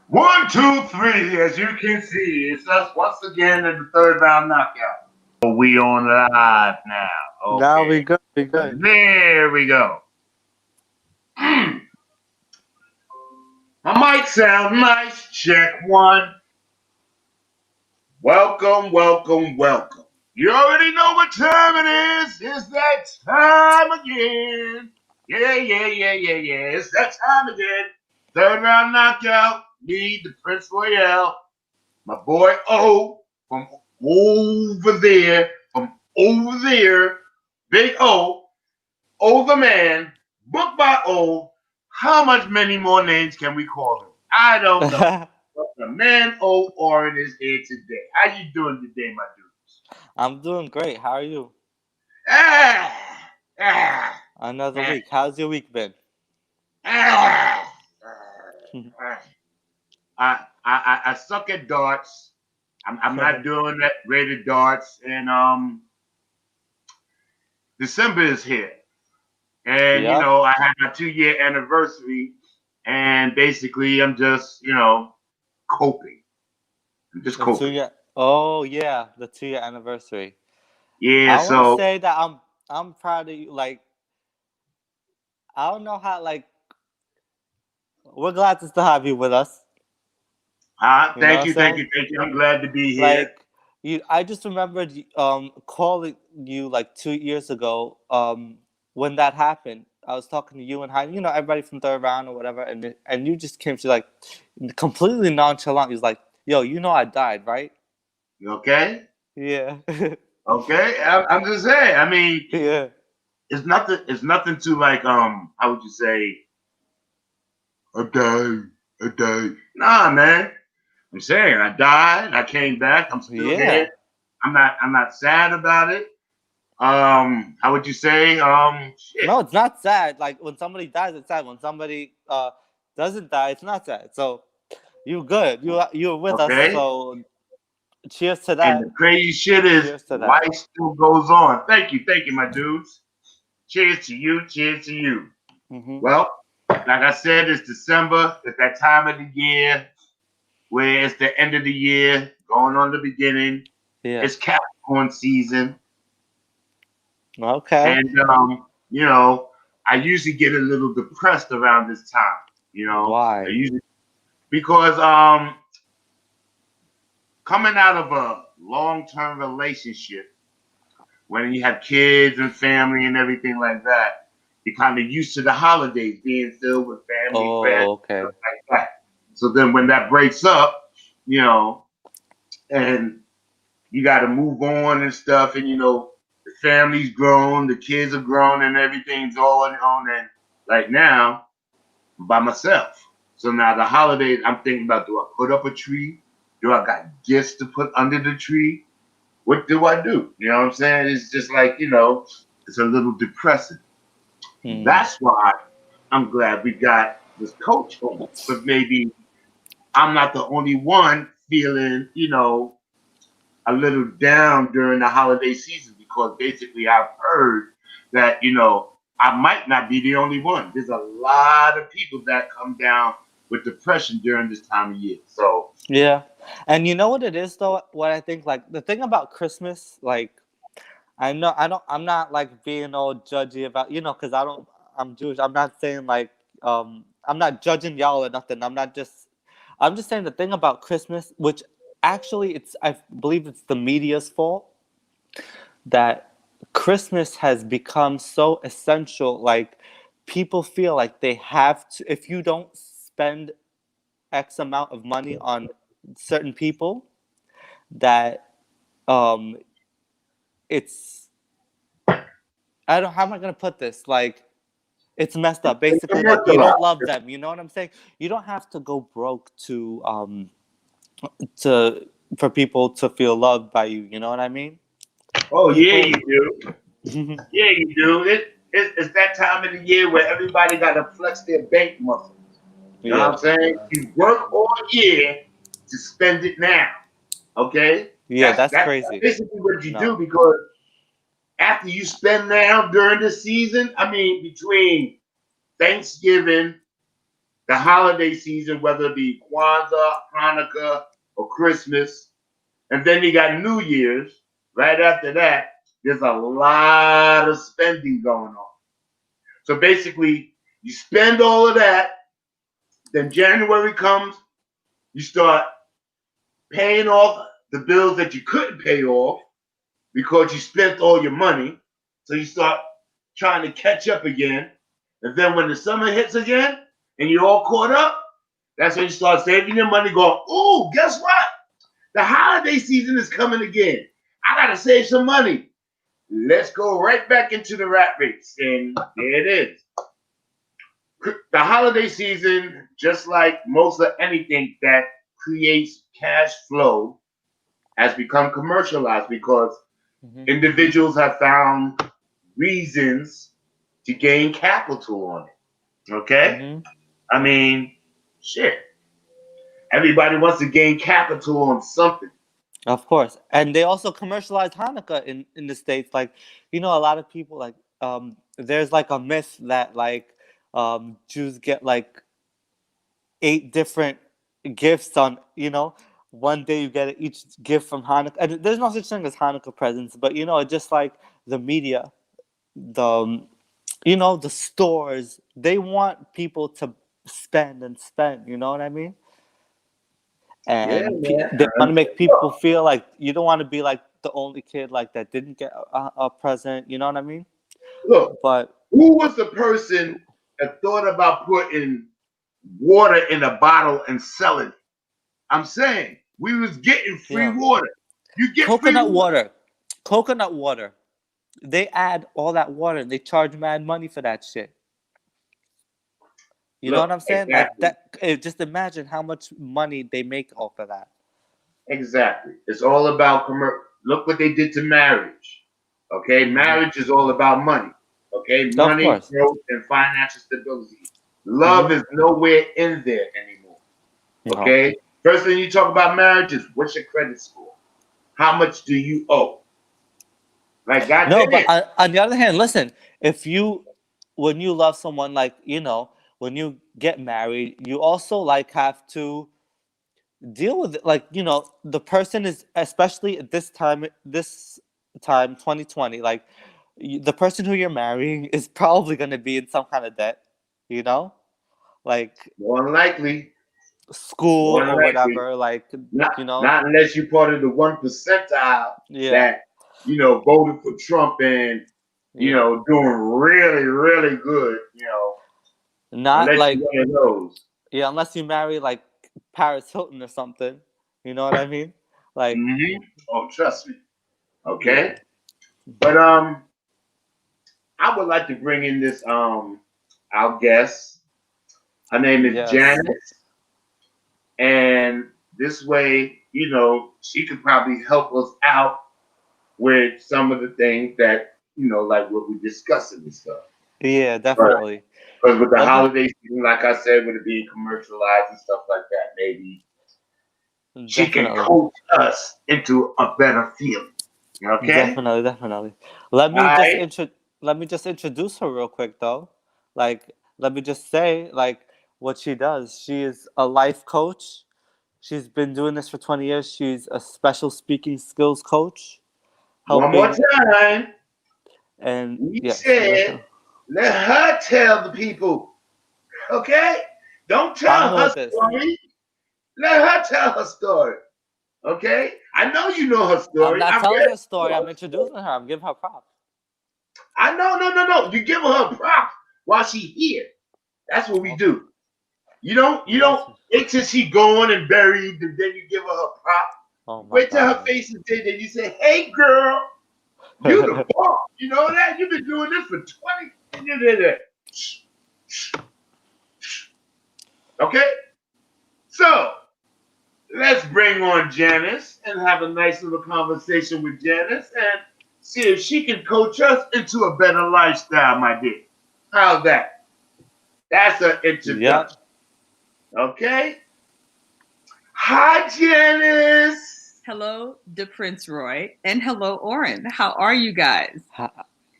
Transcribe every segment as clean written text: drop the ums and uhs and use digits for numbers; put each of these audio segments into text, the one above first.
One, two, three. As you can see, it's us once again in the third round knockout. We on live now. Now we Okay. good. We good. There we go. My mic sound nice. Check one. Welcome, welcome, welcome. You already know what time it is. It's that time again. Yeah. It's that time again. Third round knockout. Me, the Prince Royale. My boy O from over there, Big O the man, book by O. How much many more names can we call him? I don't know. But the man O Orin is here today. How you doing today, my dudes? I'm doing great. How are you? Ah, ah, Another ah, week. How's your week been? ah, ah. I suck at darts. I'm not doing that great at darts, and December is here. And Yep. I had my 2 year anniversary, and basically I'm just coping. I'm just The two coping. year. Oh yeah, the 2 year anniversary. Yeah. I want to So say that I'm proud of you. Like I don't know how. Like we're glad to still have you with us. You know what thank I'm you, thank saying? you, thank you. I'm glad to be here. Like you, I just remembered calling you like 2 years ago. When that happened, I was talking to you and how everybody from third round or whatever, and you just came to like completely nonchalant. He was like, "Yo, I died, right?" You okay? Yeah, Okay. I'm just saying. I mean, yeah, it's nothing. It's nothing to like. How would you say? I died. I died. Nah, man. I'm saying I died. I came back. I'm still here. yeah. I'm not sad about it. How would you say? Shit. No, it's not sad. Like when somebody dies, it's sad. When somebody doesn't die, it's not sad. So you good. You're with us. Okay. So cheers to And the that. crazy shit is Cheers to that. life still goes on. Thank you, my dudes. Cheers to you. Cheers to you. Hmm. Well, like I said, it's December. It's that time of the year where it's the end of the year, going on the beginning. Yeah. It's Capricorn season. Okay. And I usually get a little depressed around this time. I Why? usually because coming out of a long-term relationship, when you have kids and family and everything like that, you're kind of used to the holidays being filled with family, friends, Oh, okay. stuff like that. So then when that breaks up, you know, and you got to move on and stuff, and the family's grown, the kids are grown, and everything's all on. And like now, I'm by myself. So now the holidays, I'm thinking about: do I put up a tree? Do I got gifts to put under the tree? What do I do? You know what I'm saying? It's just like, it's a little depressing. Hmm. That's why I'm glad we got this coach on. But maybe I'm not the only one feeling, a little down during the holiday season because basically I've heard that, I might not be the only one. There's a lot of people that come down with depression during this time of year. So, Yeah. And you know what it is though? What I think, like the thing about Christmas, like I'm not like being all judgy about, because I'm Jewish. I'm not saying like I'm not judging y'all or nothing. I'm just saying the thing about Christmas, which actually I believe it's the media's fault, that Christmas has become so essential. Like people feel like they have to, if you don't spend X amount of money on certain people, that um it's, I don't, how am I gonna put this? Like it's messed up. it's Basically, like you don't love them. You know what I'm saying? You don't have to go broke to for people to feel loved by you. You know what I mean? oh, yeah, People. you do. Yeah, you do. It's that time of the year where everybody got to flex their bank muscle. You know what Yeah. I'm saying? You work all year to spend it now. Okay, Yeah, that's that's that's crazy. basically what you do No. because after you spend now during the season, I mean between Thanksgiving the holiday season, whether it be Kwanzaa, Hanukkah, or Christmas. And then you got New Year's. Right after that, there's a lot of spending going on. So basically, you spend all of that. Then January comes, you start paying off the bills that you couldn't pay off because you spent all your money. So you start trying to catch up again. And then when the summer hits again and you're all caught up, that's when you start saving your money, going, oh, guess what? The holiday season is coming again. I got to save some money. Let's go right back into the rat race. And there it is. The holiday season, just like most of anything that creates cash flow, has become commercialized because individuals have found reasons to gain capital on it. Okay? I mean, shit. Everybody wants to gain capital on something. Of course. And they also commercialize Hanukkah in the States. Like, a lot of people, like, there's like a myth that, like, Jews get like 8 different gifts on, one day you get each gift from Hanukkah. And there's no such thing as Hanukkah presents, but, it's just like the media, the, the stores, they want people to spend and spend, you know what I mean? And they want to make people feel like you don't want to be like the only kid like that didn't get a present. You know what I mean? Look, but who was the person that thought about putting water in a bottle and selling it? I'm saying we was getting free water. You get coconut free water. Coconut water. They add all that water and they charge mad money for that shit. You know what I'm saying? Exactly. Like that. Just imagine how much money they make off of that. Exactly. It's all about Look what they did to marriage. Okay, marriage is all about money. Okay, money, growth, and financial stability. Love is nowhere in there anymore. Okay, first thing you talk about marriage is what's your credit score? How much do you owe? Like, God no, damn. but on the other hand, listen, when you love someone, like, when you get married, you also like have to deal with it. Like, the person is, especially at this time 2020, like the person who you're marrying is probably going to be in some kind of debt, like more than likely school or whatever, like not unless you're part of the 1% that voted for Trump and doing really, really good, not unless like you're one of those. Unless you marry like Paris Hilton or something, you know what I mean? Like, oh, trust me. Okay, but I would like to bring in this our guest. Her name is Janice, and this way, she could probably help us out with some of the things that like what we're discussing and stuff. Yeah, definitely. Because with the holiday season, like I said, with it being commercialized and stuff like that, maybe she can coach us into a better feeling. Okay. Definitely. Let me just introduce her real quick, though. Like, let me just say, like, what she does. She is a life coach. She's been doing this for 20 years. She's a special speaking skills coach. One more time. And we said, let her tell the people. Okay? Don't tell her story. Let her tell her story. Okay? I know you know her story. I'm not telling her story. I'm introducing her. I'm giving her props. I know. No. You give her props while she's here. That's what we do. You don't wait till she gone and buried, and then you give her prop. Wait till her face is dead, then you say, hey girl, you the bomb. You know that? You've been doing this for 20. Okay? So let's bring on Janice and have a nice little conversation with Janice and see if she can coach us into a better lifestyle, my dear. How's that? That's an introduction. Yep. Okay. Hi, Janice. Hello, Prince Roy, and hello, Oren. How are you guys?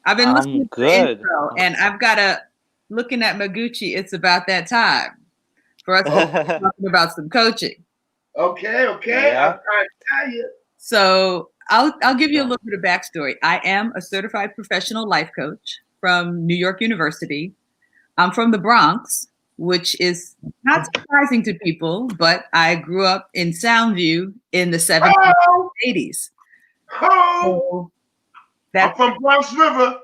I've been listening to the intro, and I've got looking at Maguchi. It's about that time. for us talking about some coaching. Okay. Yeah. I'm trying to tell you. So I'll give you a little bit of backstory. I am a certified professional life coach from New York University. I'm from the Bronx, which is not surprising to people, but I grew up in Soundview in the 70s and 80s. So I'm from Bronx River.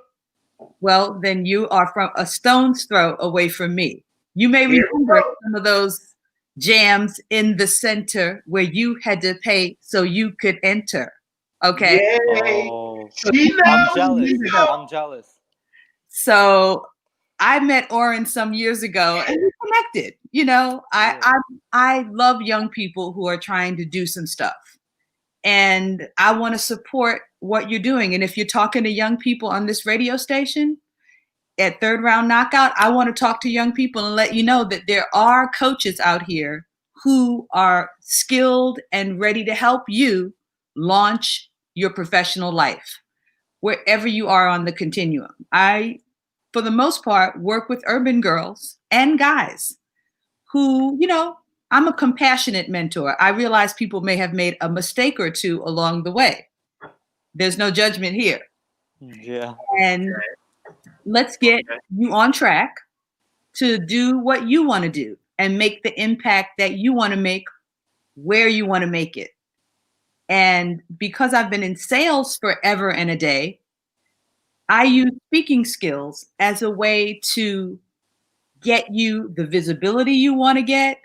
Well, then you are from a stone's throw away from me. You may remember some of those jams in the center where you had to pay so you could enter. Okay. Yay. Oh, So I'm jealous. So I met Oren some years ago and we connected. You know, I love young people who are trying to do some stuff. And I want to support what you're doing. And if you're talking to young people on this radio station at Third Round Knockout, I want to talk to young people and let you know that there are coaches out here who are skilled and ready to help you launch your professional life, wherever you are on the continuum. I, for the most part, work with urban girls and guys who, you know, I'm a compassionate mentor. I realize people may have made a mistake or two along the way. There's no judgment here. Yeah. And let's get you on track to do what you want to do and make the impact that you want to make where you want to make it. And because I've been in sales forever and a day, I use speaking skills as a way to get you the visibility you want to get,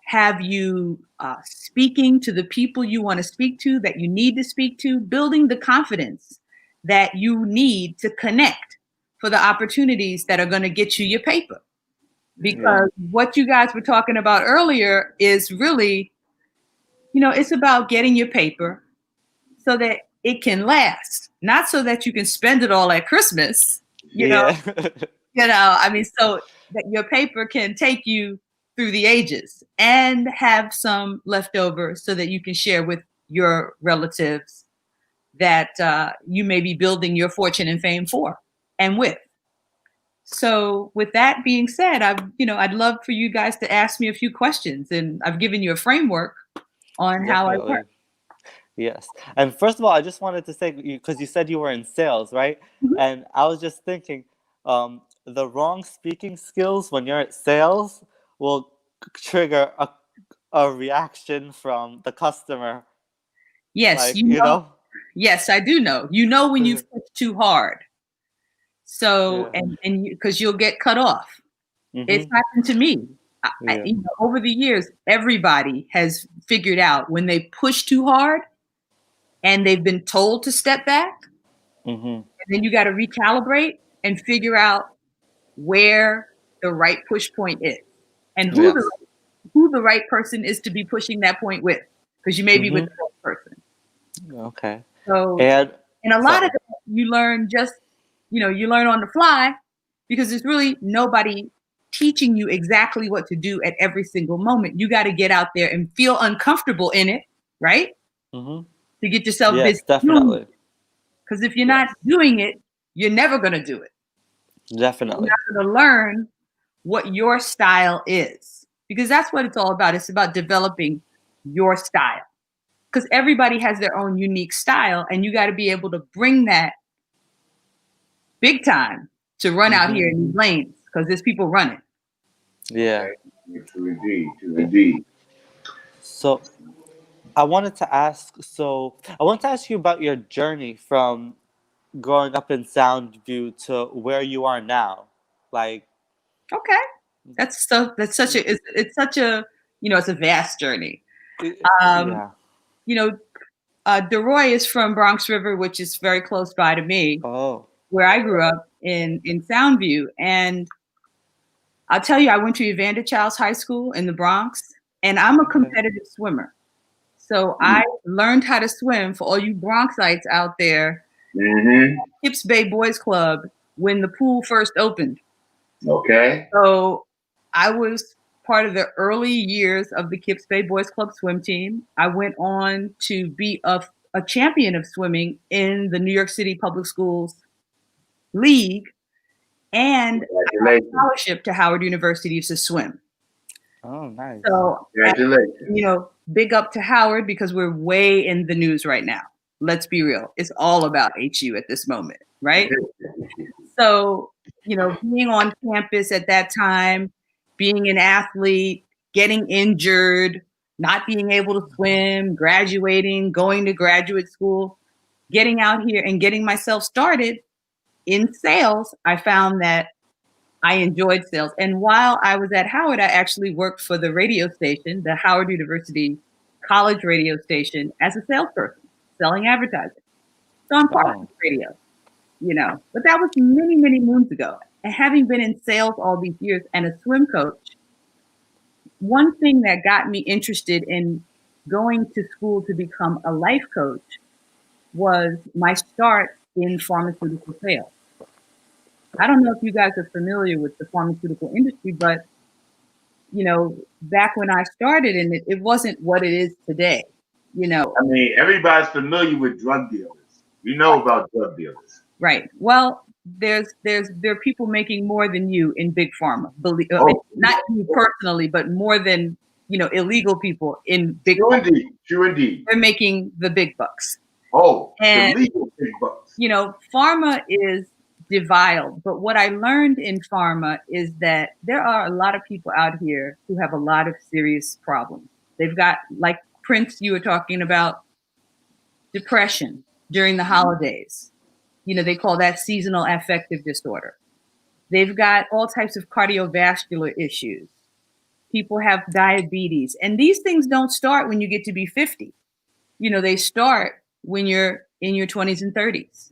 have you speaking to the people you want to speak to, that you need to speak to, building the confidence that you need to connect for the opportunities that are going to get you your paper. Because what you guys were talking about earlier is really, you know, it's about getting your paper so that it can last, not so that you can spend it all at Christmas, you know, I mean, so that your paper can take you through the ages and have some left over so that you can share with your relatives that you may be building your fortune and fame for and with. So with that being said, I'd love for you guys to ask me a few questions, and I've given you a framework on how I work. Yes. And first of all, I just wanted to say, because you said you were in sales, right? Mm-hmm. And I was just thinking, the wrong speaking skills when you're at sales will trigger a reaction from the customer. Yes, like, you know? Yes, I do know. You know when you've pushed too hard. So, and because you'll get cut off. Mm-hmm. It's happened to me. You know, over the years, everybody has figured out when they push too hard and they've been told to step back. Mm-hmm. And then you got to recalibrate and figure out where the right push point is and who the right person is to be pushing that point with, because you may be with the wrong person. Okay. So, and a lot of it you learn just, you learn on the fly, because there's really nobody teaching you exactly what to do at every single moment. You got to get out there and feel uncomfortable in it, right? Mm-hmm. To get yourself busy. Definitely. Because if you're not doing it, you're never going to do it. Definitely. You're not going to learn what your style is, because that's what it's all about. It's about developing your style, because everybody has their own unique style, and you got to be able to bring that big time to run out here in these lanes, because there's people running. Yeah. Indeed. So I wanted to ask you about your journey from growing up in Soundview to where you are now. Like, okay, it's such a it's a vast journey. DeRoy is from Bronx River, which is very close by to me. Where I grew up in Soundview. And I'll tell you, I went to Evander Childs High School in the Bronx, and I'm a competitive swimmer. So I learned how to swim, for all you Bronxites out there, Kips Bay Boys Club, when the pool first opened. Okay. So I was part of the early years of the Kips Bay Boys Club swim team. I went on to be a champion of swimming in the New York City Public Schools League, and I got a scholarship to Howard University to swim. Oh, nice. So, Congratulations. big up to Howard because we're way in the news right now. Let's be real. It's all about HU at this moment, right? So, being on campus at that time, being an athlete, getting injured, not being able to swim, graduating, going to graduate school, getting out here and getting myself started in sales, I found that I enjoyed sales. And while I was at Howard, I actually worked for the radio station, the Howard University college radio station, as a salesperson, selling advertising. So I'm part of radio, But that was many, many moons ago. And having been in sales all these years and a swim coach, one thing that got me interested in going to school to become a life coach was my start in pharmaceutical sales. I don't know if you guys are familiar with the pharmaceutical industry, but back when I started in it, it wasn't what it is today. I mean, everybody's familiar with drug dealers. We know about drug dealers. Right. Well, there are people making more than you in big pharma. Not you personally, but more than illegal people in big. True indeed. True indeed. They're making the big bucks. And the legal big bucks. Pharma is deviled, but what I learned in pharma is that there are a lot of people out here who have a lot of serious problems. They've got, like Prince, you were talking about, depression during the holidays. They call that seasonal affective disorder. They've got all types of cardiovascular issues. People have diabetes. And these things don't start when you get to be 50. They start when you're in your 20s and 30s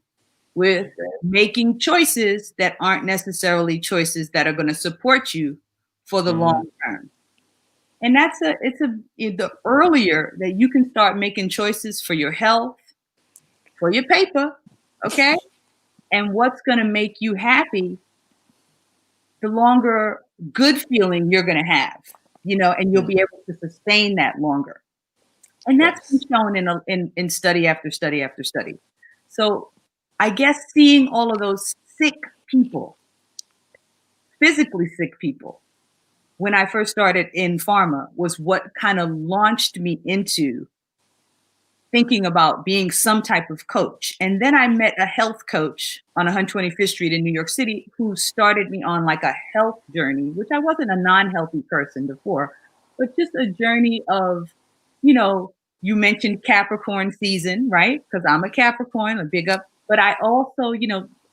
with making choices that aren't necessarily choices that are going to support you for the long term. And the earlier that you can start making choices for your health, for your paper, okay, and what's going to make you happy, the longer good feeling you're going to have, and you'll be able to sustain that longer. And that's been shown in study after study after study. So I guess seeing all of those sick people, physically sick people, when I first started in pharma was what kind of launched me into thinking about being some type of coach. And then I met a health coach on 125th Street in New York City who started me on like a health journey, which I wasn't a non-healthy person before, but just a journey of, you mentioned Capricorn season, right? Because I'm a Capricorn, a big up. But I also,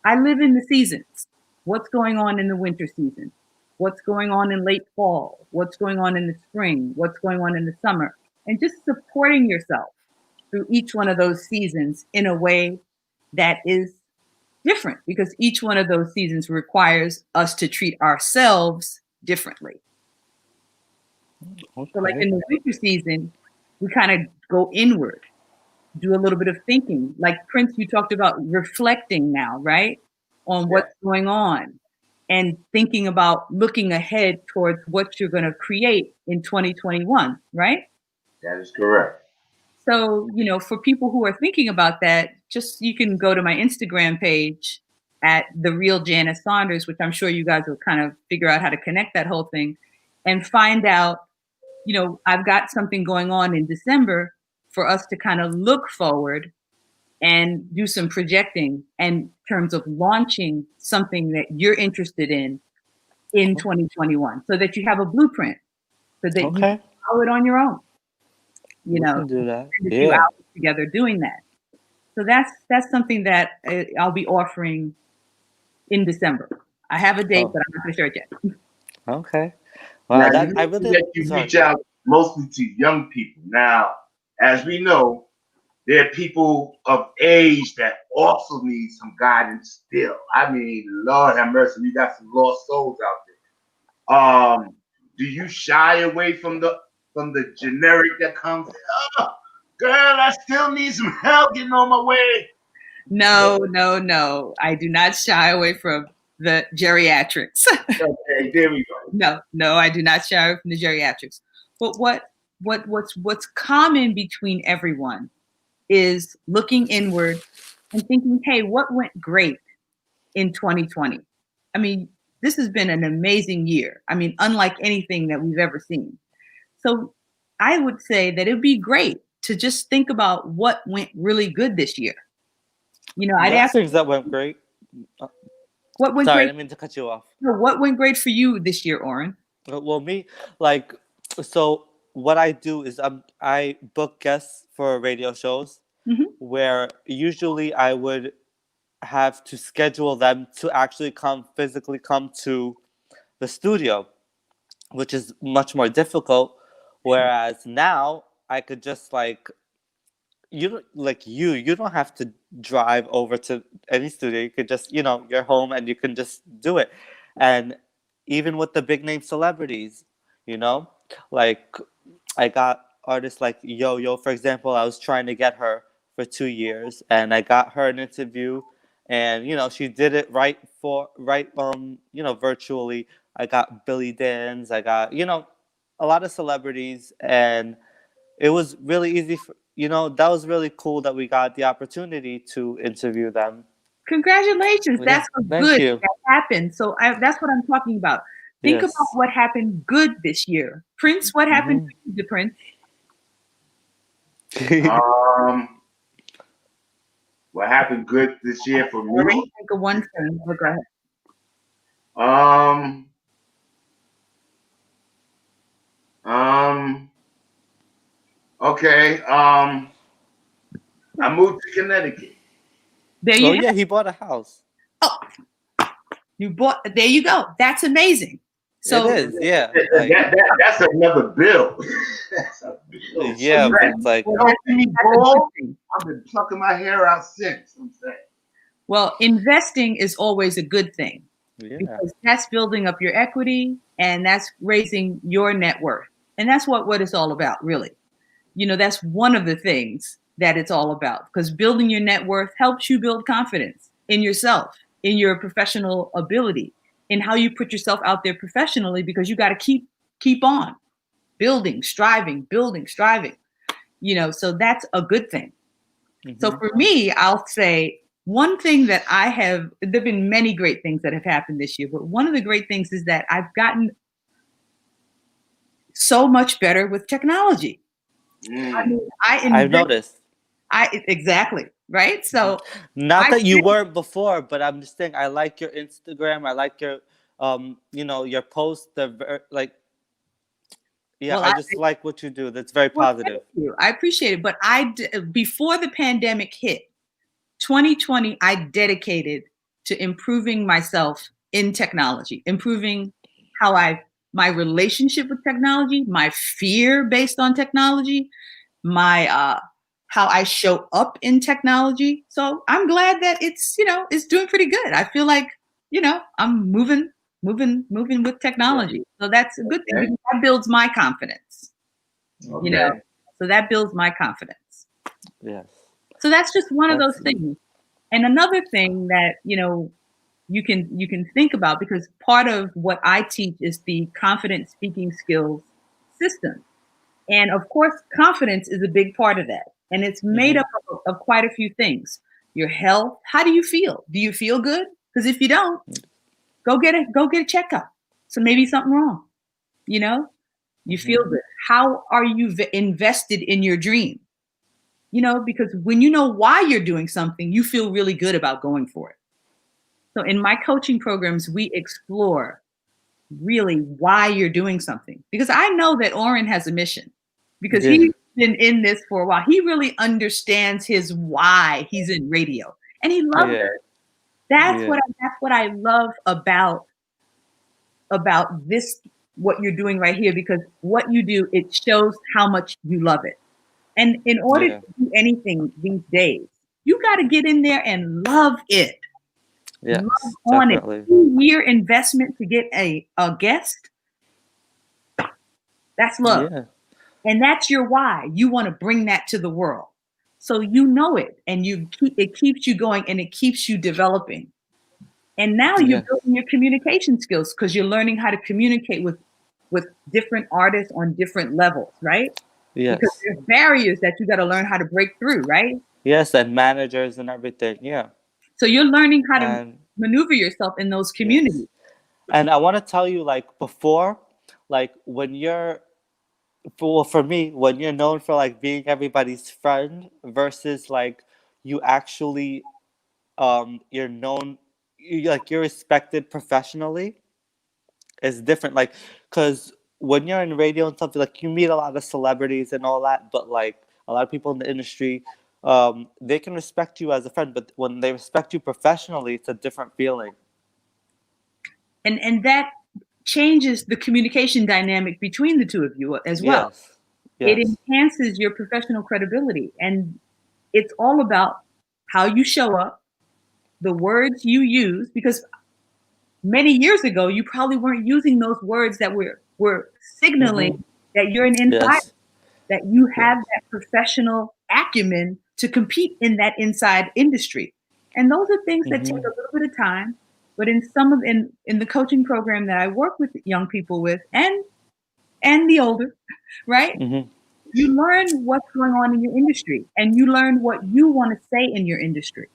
I live in the seasons. What's going on in the winter season? What's going on in late fall? What's going on in the spring? What's going on in the summer? And just supporting yourself through each one of those seasons in a way that is different, because each one of those seasons requires us to treat ourselves differently. Okay. So like in the winter season, we kind of go inward, do a little bit of thinking. Like Prince, you talked about reflecting now, right? On what's going on and thinking about looking ahead towards what you're going to create in 2021, right? That is correct. So, for people who are thinking about that, you can go to my Instagram page at The Real Janice Saunders, which I'm sure you guys will kind of figure out how to connect that whole thing and find out, I've got something going on in December for us to kind of look forward and do some projecting in terms of launching something that you're interested in 2021 so that you have a blueprint so that you can follow it on your own. We can do that. A few hours together doing that. So that's something that I'll be offering in December. I have a date, but I'm not going to share it yet. Okay. Well, I really reach out mostly to young people. Now, as we know, there are people of age that also need some guidance still. I mean, Lord have mercy, we got some lost souls out there. Do you shy away from the generic that comes, oh, girl, I still need some help getting on my way? No. I do not shy away from the geriatrics. Okay, there we go. No, I do not shy away from the geriatrics. But what's common between everyone is looking inward and thinking, hey, what went great in 2020? I mean, This has been an amazing year. I mean, unlike anything that we've ever seen. So I would say that it'd be great to just think about what went really good this year. I'd There are ask things that went great. what went Sorry, I great. didn't mean to cut you off. What went great for you this year, Oren? Well, me, like, so what I do is I book guests for radio shows Mhm. where usually I would have to schedule them to actually physically come to the studio, which is much more difficult. Whereas now I could just you don't have to drive over to any studio. You could just, you're home and you can just do it. And even with the big name celebrities, you know, like I got artists like Yo, for example. I was trying to get her for 2 years, and I got her an interview, and she did it virtually. I got Billy Dan's, I got a lot of celebrities, and it was really easy that was really cool that we got the opportunity to interview them. Congratulations. Yeah, That's what's thank good you. that happened. So that's what I'm talking about. Think about Yes. what happened good this year. Prince, what happened Mhm. to you, the Prince? What happened good this year for Already me? think of one thing. But go ahead. Um, um, okay. I moved to Connecticut. There Oh you yeah, he bought a house. Oh, there you go. That's amazing. So It is, yeah. That's another bill. That's a bill. Yeah, but it's like, well, Don't see me that's a good bald. thing. I've been plucking my hair out since. I'm saying. Well, investing is always a good thing yeah, because that's building up your equity and that's raising your net worth. And that's what it's all about, really. That's one of the things that it's all about because building your net worth helps you build confidence in yourself, in your professional ability, in how you put yourself out there professionally because you got to keep on building, striving, so that's a good thing. So for me, I'll say one thing that there've been many great things that have happened this year, but one of the great things is that I've gotten so much better with technology. I mean, I've noticed. Exactly, right? So Not that you weren't before, but I'm just saying I like your Instagram. I like your, your posts. Yeah, well, I just like what you do. That's very well, positive. thank you. I appreciate it. But before the pandemic hit, 2020, I dedicated to improving myself in technology, improving my relationship with technology, my fear based on technology, my how I show up in technology. So I'm glad that it's doing pretty good. I feel like, I'm moving with technology. So that's a good thing because that builds my confidence. Okay. So that builds my confidence. Yes. So that's just one of those things. And another thing that, you can think about because part of what I teach is the confident speaking skills system. And of course, confidence is a big part of that. And it's made up of quite a few things. Your health, how do you feel? Do you feel good? Because if you don't, go get a checkup. So maybe something wrong. You feel good. How are you invested in your dream? Because when you know why you're doing something, you feel really good about going for it. So in my coaching programs, we explore really why you're doing something. Because I know that Oren has a mission because he's been in this for a while. He really understands his why he's in radio and he loves it. That's what I love about this, what you're doing right here, because what you do, it shows how much you love it. And in order to do anything these days, you got to get in there and love it. Yes, love on definitely. it. 2-year investment to get a guest. That's love. Yeah. And that's your why. You want to bring that to the world. So you know it and it keeps you going and it keeps you developing. And now you're building your communication skills because you're learning how to communicate with different artists on different levels, right? Yes. Because there's barriers that you got to learn how to break through, right? Yes, and managers and everything. Yeah. So you're learning how to maneuver yourself in those communities. And I want to tell you, like, before, like, when you're, for me, when you're known for, like, being everybody's friend versus, like, you actually, you're known, like, you're respected professionally, is different. Like, because when you're in radio and stuff, like, you meet a lot of celebrities and all that, but, like, a lot of people in the industry, they can respect you as a friend, but when they respect you professionally, it's a different feeling. And that changes the communication dynamic between the two of you as well. Yes. It Yes. enhances your professional credibility, and it's all about how you show up, the words you use, because many years ago you probably weren't using those words that were signaling that you're an insider, Yes. that you have Yes. that professional acumen to compete in that inside industry. And those are things that take a little bit of time. But in the coaching program that I work with young people with, and the older, right? Mm-hmm. You learn what's going on in your industry, and you learn what you want to say in your industry,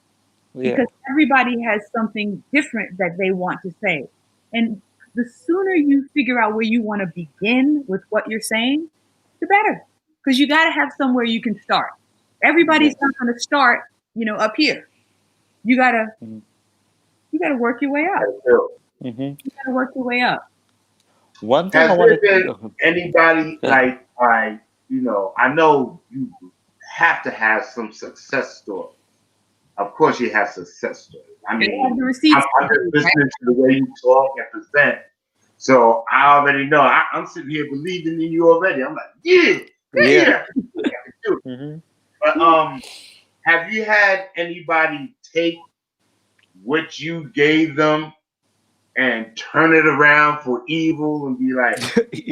Yeah. because everybody has something different that they want to say. And the sooner you figure out where you want to begin with what you're saying, the better, because you got to have somewhere you can start. Everybody's not going to start, up here. You got to work your way up. Mm-hmm. You got to work your way up. One thing I Has wanted. there been anybody Yeah. like, I know you have to have some success story. Of course, you have success stories. I They have mean, the receipts, I'm just listening to the way you talk and present. So I already know. I'm sitting here believing in you already. I'm like, yeah. Mm-hmm. But have you had anybody take what you gave them and turn it around for evil and be like,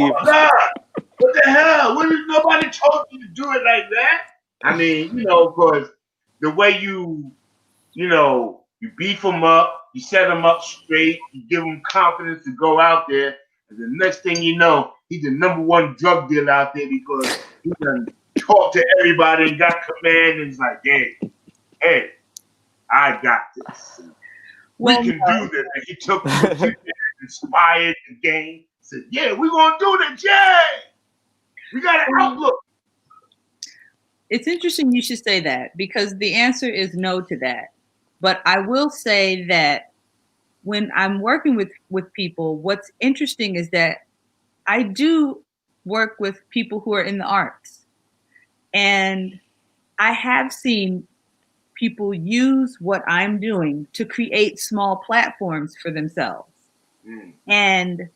oh my God, what the hell? What if nobody told you to do it like that? I mean, of course, the way you beef them up, you set them up straight, you give them confidence to go out there, and the next thing you know, he's the number one drug dealer out there because he done talked to everybody and got command and it's like, hey, I got this. We can do this. And he took what you did, inspired the game, said, yeah, we're going to do this. Yeah. We got an outlook. It's interesting you should say that, because the answer is no to that. But I will say that when I'm working with people, what's interesting is that I do work with people who are in the arts. And I have seen people use what I'm doing to create small platforms for themselves. And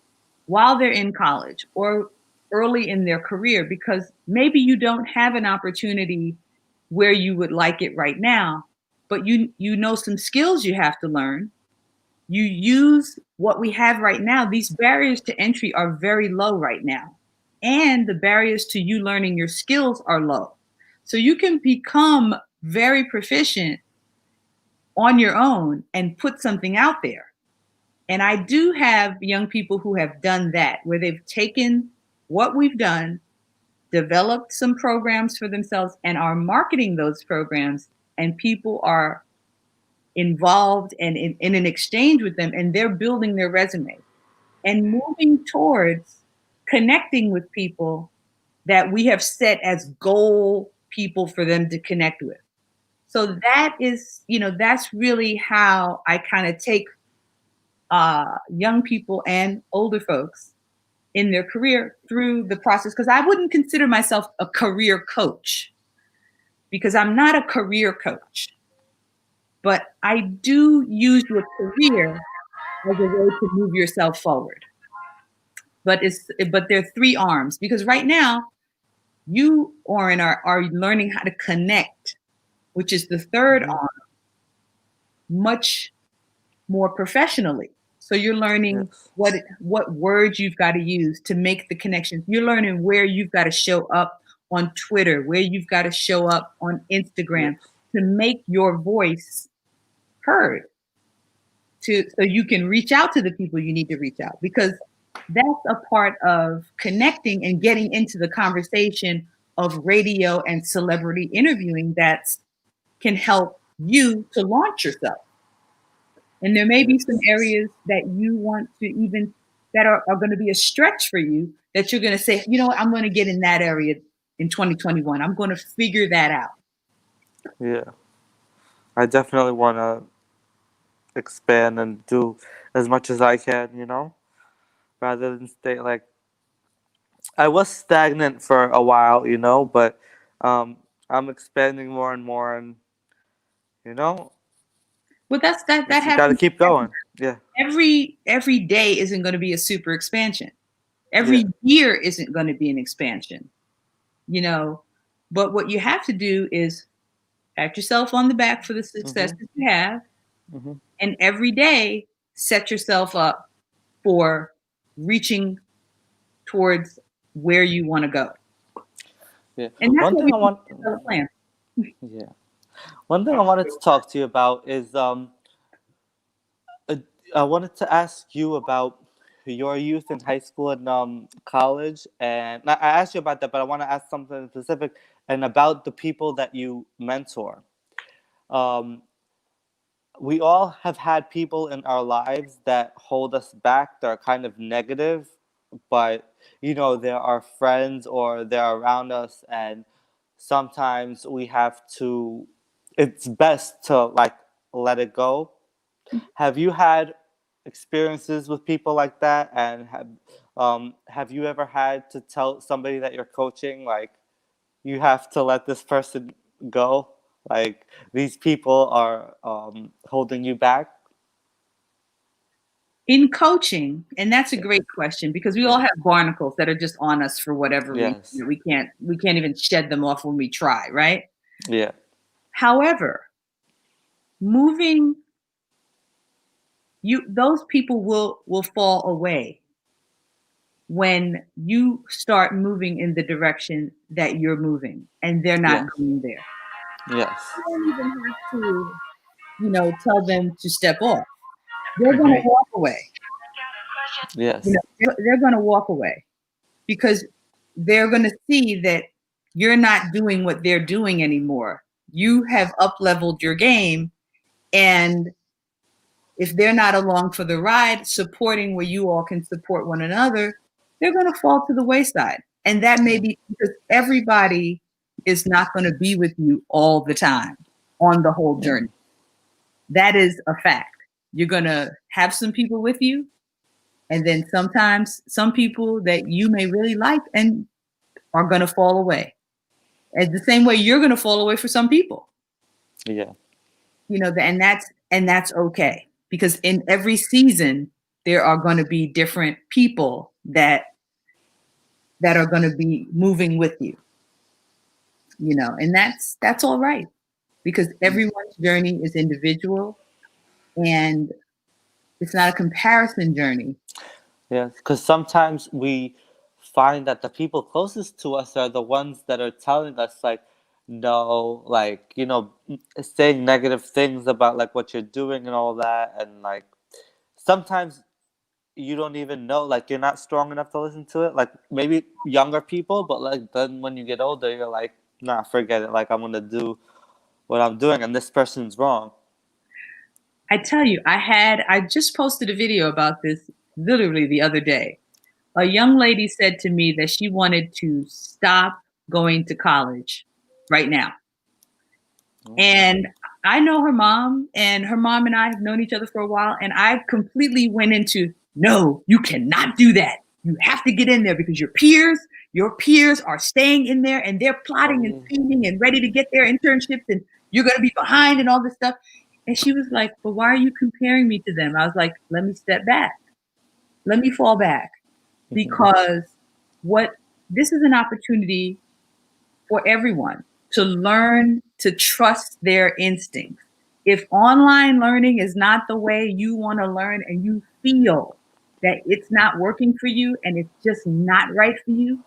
while they're in college or early in their career, because maybe you don't have an opportunity where you would like it right now, but you know some skills you have to learn. You use what we have right now. These barriers to entry are very low right now. And the barriers to you learning your skills are low. So you can become very proficient on your own and put something out there. And I do have young people who have done that, where they've taken what we've done, developed some programs for themselves, and are marketing those programs, and people are involved and in an exchange with them, and they're building their resume and moving towards connecting with people that we have set as goal people for them to connect with. So that is, that's really how I kind of take young people and older folks in their career through the process, because I wouldn't consider myself a career coach, because I'm not a career coach, but I do use your career as a way to move yourself forward. But there are three arms, because right now you, Oren, are learning how to connect, which is the third arm, much more professionally. So you're learning what words you've got to use to make the connections. You're learning where you've got to show up on Twitter, where you've got to show up on Instagram to make your voice heard, so you can reach out to the people you need to reach out, because that's a part of connecting and getting into the conversation of radio and celebrity interviewing that can help you to launch yourself. And there may be some areas that you want to even that are going to be a stretch for you that you're going to say, you know what, I'm going to get in that area in 2021. I'm going to figure that out. Yeah. I definitely want to expand and do as much as I can, you know, rather than stay like I was stagnant for a while, you know, but um, I'm expanding more and more, and you know, But that just got to happens. keep going. Yeah, Every day isn't going to be a super expansion. yeah, Every year isn't going to be an expansion, you know. But what you have to do is pat yourself on the back for the success mhm, that you have, mhm, and every day set yourself up for reaching towards where you want to go. yeah. And that's One what thing we I want, have a plan. yeah, one thing I wanted to talk to you about is uh, I wanted to ask you about your youth in high school and college, and I asked you about that, but I want to ask something specific and about the people that you mentor. Um, we all have had people in our lives that hold us back. They're kind of negative, but you know, they're our friends or they're around us, and sometimes we have to. It's best to like let it go. Have you had experiences with people like that, and have you ever had to tell somebody that you're coaching like you have to let this person go? Like these people are holding you back. In coaching, and that's a great question because we all Yeah. have barnacles that are just on us for whatever reason. Yes. We can't even shed them off when we try, right? Yeah. However, moving those people will fall away when you start moving in the direction that you're moving and they're not Yes. going there. Yes. You don't even have to, tell them to step off. They're going to walk away. Yes. They're going to walk away because they're going to see that you're not doing what they're doing anymore. You have up leveled your game, and if they're not along for the ride, supporting where you all can support one another, they're going to fall to the wayside. And that may be because everybody is not going to be with you all the time on the whole Yeah. journey. That is a fact. You're going to have some people with you, and then sometimes some people that you may really like and are going to fall away. And the same way you're going to fall away for some people. Yeah. And that's okay, because in every season there are going to be different people that are going to be moving with you, and that's all right, because everyone's journey is individual, and it's not a comparison journey. Yeah. Because sometimes we find that the people closest to us are the ones that are telling us like no, like you know, saying negative things about like what you're doing and all that, and like sometimes you don't even know, like you're not strong enough to listen to it, like maybe younger people, but like then when you get older you're like nah, forget it, like I'm gonna do what I'm doing and this person's wrong. I tell you, I just posted a video about this literally the other day. A young lady said to me that she wanted to stop going to college right now. And I know her mom, and her mom and I have known each other for a while. And I completely went into, no, you cannot do that. You have to get in there because your peers are staying in there and they're plotting and scheming and ready to get their internships, and you're going to be behind and all this stuff. And she was like, but why are you comparing me to them? I was like, let me step back. Let me fall back, because what this is an opportunity for everyone to learn to trust their instincts. If online learning is not the way you want to learn, and you feel that it's not working for you and it's just not right for you,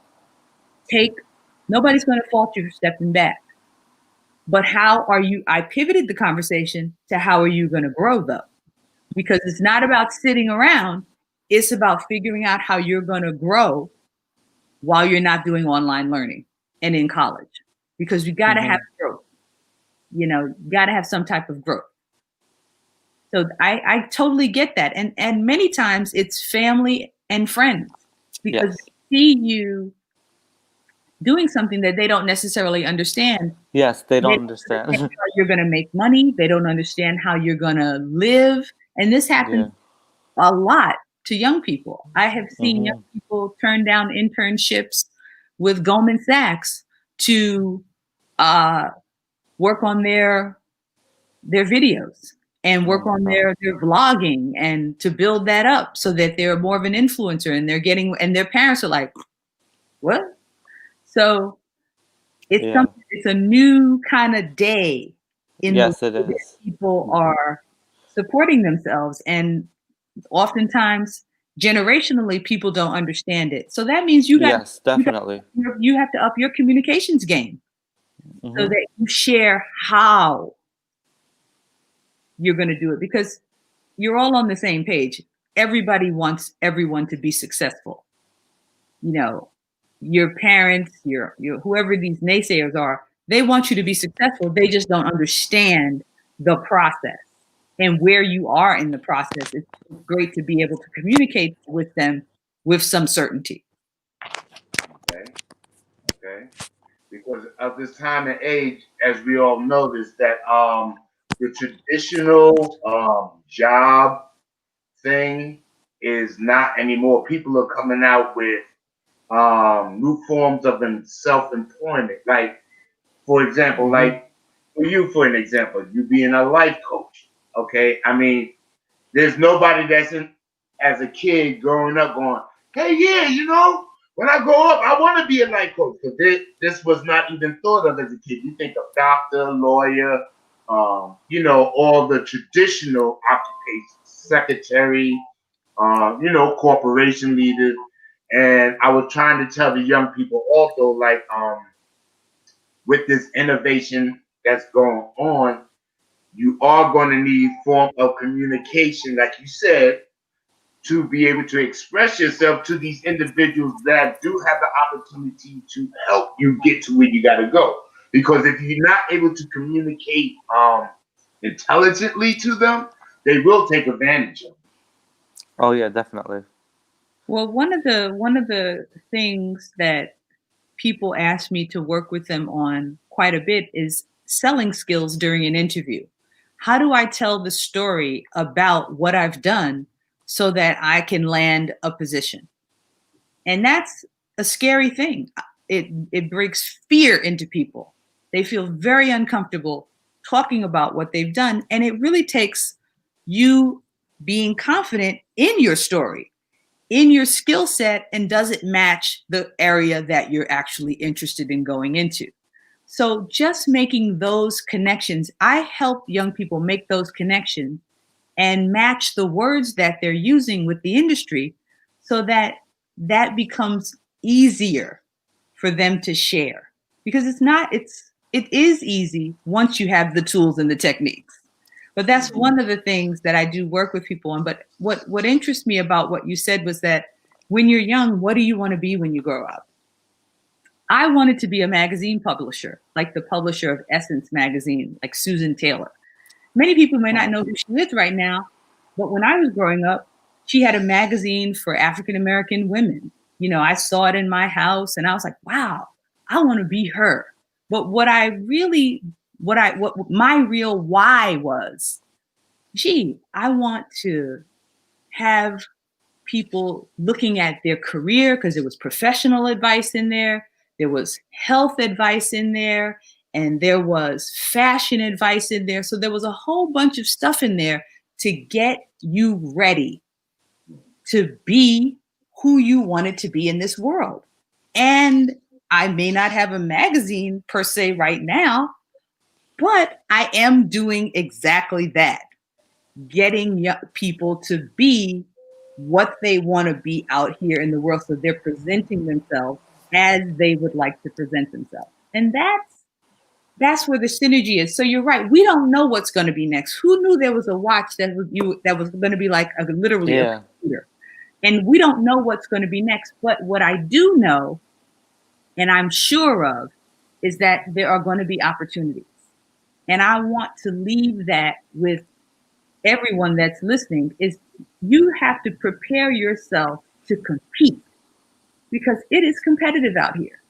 nobody's going to fault you for stepping back. But I pivoted the conversation to how are you going to grow though? Because it's not about sitting around, it's about figuring out how you're going to grow while you're not doing online learning and in college, because you got to have growth. You got to have some type of growth. So I totally get that. And many times it's family and friends because Yes. they see you doing something that they don't necessarily understand. Yes, they They don't don't understand understand. how you're going to make money. They don't understand how you're going to live. And this happens Yeah. a lot to young people. I have seen young Mhm. people turn down internships with Goldman Sachs to uh, work on their videos and Oh work my on God. their vlogging and to build that up so that they're more of an influencer and they're getting and their parents are like, what? So it's Yeah. something, it's a new kind of day in the Yes, it way that is. people are supporting themselves. And oftentimes generationally people don't understand it. So that means Yes, you got definitely. you have to up your communications game so Mhm. that you share how you're going to do it because you're all on the same page. Everybody wants everyone to be successful. You know, your parents, your whoever these naysayers are, they want you to be successful. They just don't understand the process and where you are in the process. It's great to be able to communicate with them with some certainty. Okay, okay. Because of this time and age, as we all notice, that the traditional job thing is not anymore. People are coming out with new forms of self-employment. Like, for example, Mhm. like for you, for an example, you being a life coach. Okay, I mean, there's nobody that's in as a kid growing up going, hey, yeah, when I grow up, I want to be a life coach. Because this was not even thought of as a kid. You think of doctor, lawyer, all the traditional occupations, secretary, corporation leaders. And I was trying to tell the young people also, like, with this innovation that's going on, you are going to need form of communication, like you said, to be able to express yourself to these individuals that do have the opportunity to help you get to where you got to go. Because if you're not able to communicate intelligently to them, they will take advantage of you. Oh yeah, definitely. Well, one of the things that people ask me to work with them on quite a bit is selling skills during an interview. How do I tell the story about what I've done so that I can land a position? And that's a scary thing. It breaks fear into people. They feel very uncomfortable talking about what they've done, and it really takes you being confident in your story, in your skill set, and does it match the area that you're actually interested in going into. So just making those connections, I help young people make those connections and match the words that they're using with the industry so that that becomes easier for them to share, because it is easy once you have the tools and the techniques. But that's Mhm. one of the things that I do work with people on. But what interests me about what you said was that when you're young, what do you want to be when you grow up? I wanted to be a magazine publisher, like the publisher of Essence magazine, like Susan Taylor. Many people may not Oh. know who she is right now, but when I was growing up, she had a magazine for African American women. I saw it in my house and I was like, wow, I want to be her. But what my real why was, gee, I want to have people looking at their career because there was professional advice in there was health advice in there, and there was fashion advice in there. So there was a whole bunch of stuff in there to get you ready to be who you wanted to be in this world. And I may not have a magazine per se right now, but I am doing exactly that, getting people to be what they want to be out here in the world, so they're presenting themselves as they would like to present themselves. And that's where the synergy is. So you're right, we don't know what's going to be next. Who knew there was a watch that was going to be like literally a Yeah. computer? And we don't know what's going to be next. But what I do know, and I'm sure of, is that there are going to be opportunities. And I want to leave that with everyone that's listening is you have to prepare yourself to compete because it is competitive out here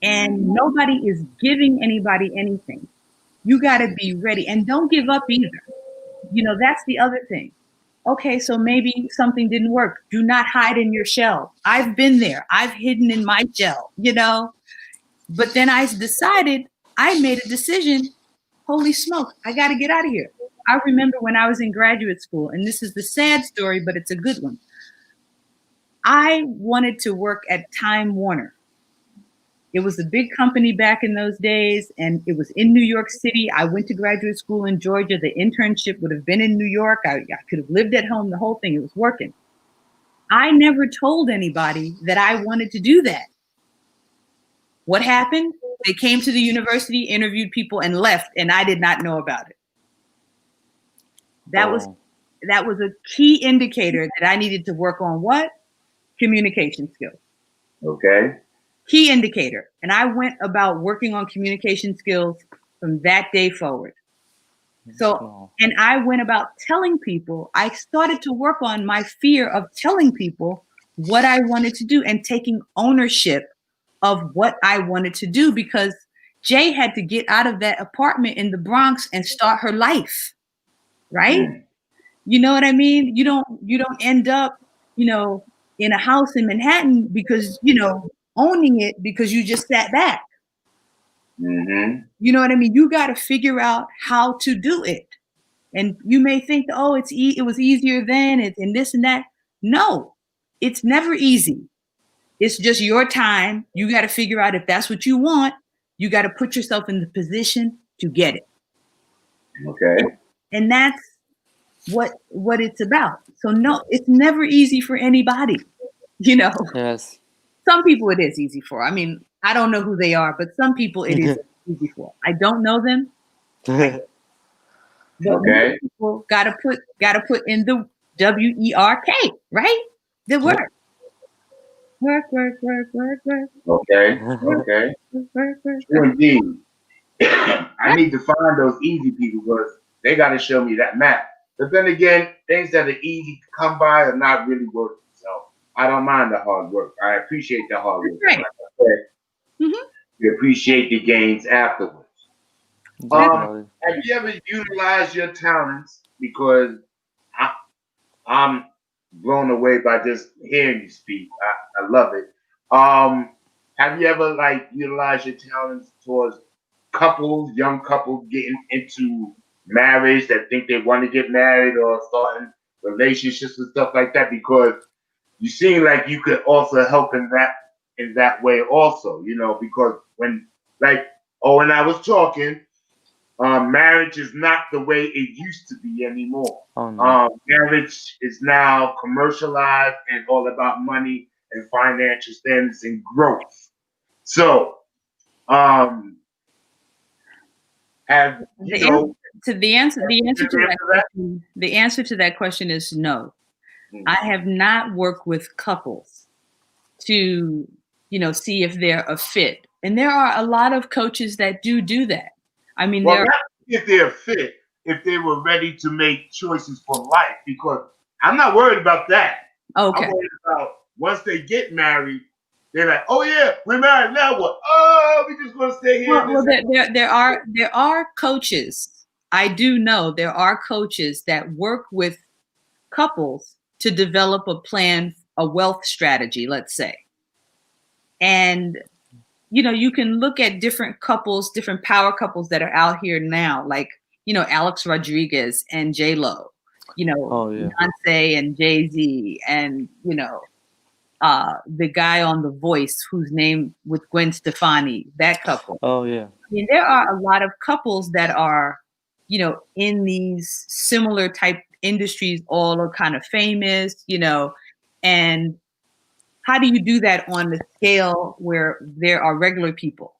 and nobody is giving anybody anything. You got to be ready and don't give up either. That's the other thing. Okay, so maybe something didn't work. Do not hide in your shell. I've been there. I've hidden in my shell, But then I made a decision. Holy smoke, I got to get out of here. I remember when I was in graduate school, and this is the sad story, but it's a good one. I wanted to work at Time Warner. It was a big company back in those days, and it was in New York City. I went to graduate school in Georgia. The internship would have been in New York. I could have lived at home, the whole thing. It was working. I never told anybody that I wanted to do that. What happened? They came to the university, interviewed people, and left, and I did not know about it. That was a key indicator that I needed to work on what? Communication skills. Okay. Key indicator. And I went about working on communication skills from that day forward. So, and I went about telling people, I started to work on my fear of telling people what I wanted to do and taking ownership of what I wanted to do because Jay had to get out of that apartment in the Bronx and start her life. Right? You know what I mean? You don't end up, in a house in Manhattan because, owning it because you just sat back. Mm-hmm. You know what I mean? You got to figure out how to do it. And you may think, oh, it was easier then, and this and that. No, it's never easy. It's just your time. You got to figure out if that's what you want. You got to put yourself in the position to get it. Okay. And that's what it's about. So no, it's never easy for anybody, Yes. Some people it is easy for. I mean, I don't know who they are, but some people it is easy for. I don't know them. But okay. People gotta put in the WERK, right? The work. Work. Okay. Okay. Work. True indeed. I need to find those easy people because they got to show me that map. But then again, things that are easy to come by are not really working. So I don't mind the hard work. I appreciate the hard work. Right. Like I said, we appreciate the gains afterwards. Have you ever utilized your talents? Because I'm blown away by just hearing you speak. I love it. Have you ever utilized your talents towards young couples getting into marriage that think they want to get married or starting relationships and stuff like that? Because you seem like you could also help in that way also, because when I was talking, marriage is not the way it used to be anymore. Oh, no. Marriage is now commercialized and all about money and financial standards and growth. So, the answer to that question is no. I have not worked with couples to, see if they're a fit. And there are a lot of coaches that do that. I mean, not if they're fit, if they were ready to make choices for life, because I'm not worried about that. Okay. I'm worried about once they get married, they're like, oh yeah, we're married, now what? Oh, we just gonna stay here. Well, there are coaches. I do know there are coaches that work with couples to develop a plan, a wealth strategy, let's say. And you can look at different couples, different power couples that are out here now, like, Alex Rodriguez and J-Lo, Beyonce and Jay-Z, and, the guy on The Voice whose name with Gwen Stefani, that couple. Oh, yeah. I mean, there are a lot of couples that are, in these similar type industries, all are kind of famous, and how do you do that on the scale where there are regular people?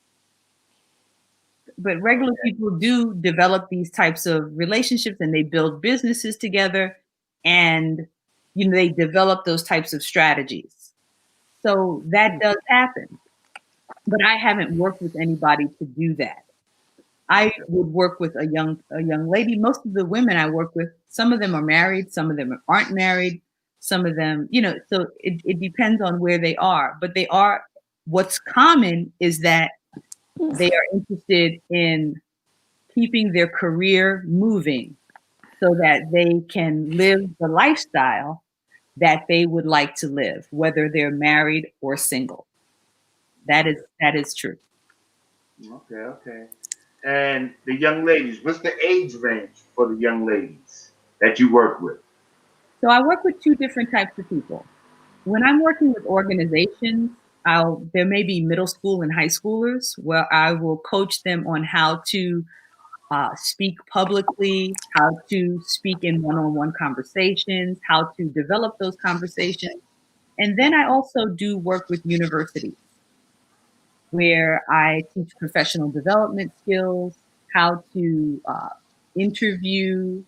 But regular people do develop these types of relationships and they build businesses together and, they develop those types of strategies. So that does happen. But I haven't worked with anybody to do that. I would work with a young lady. Most of the women I work with, some of them are married, some of them aren't married, some of them, so it depends on where they are. But they are, what's common is that they are interested in keeping their career moving so that they can live the lifestyle that they would like to live, whether they're married or single. That is true. Okay. And the young ladies, what's the age range for the young ladies that you work with? So I work with two different types of people. When I'm working with organizations, there may be middle school and high schoolers where I will coach them on how to speak publicly, how to speak in one-on-one conversations, how to develop those conversations. And then I also do work with universities where I teach professional development skills, how to interview,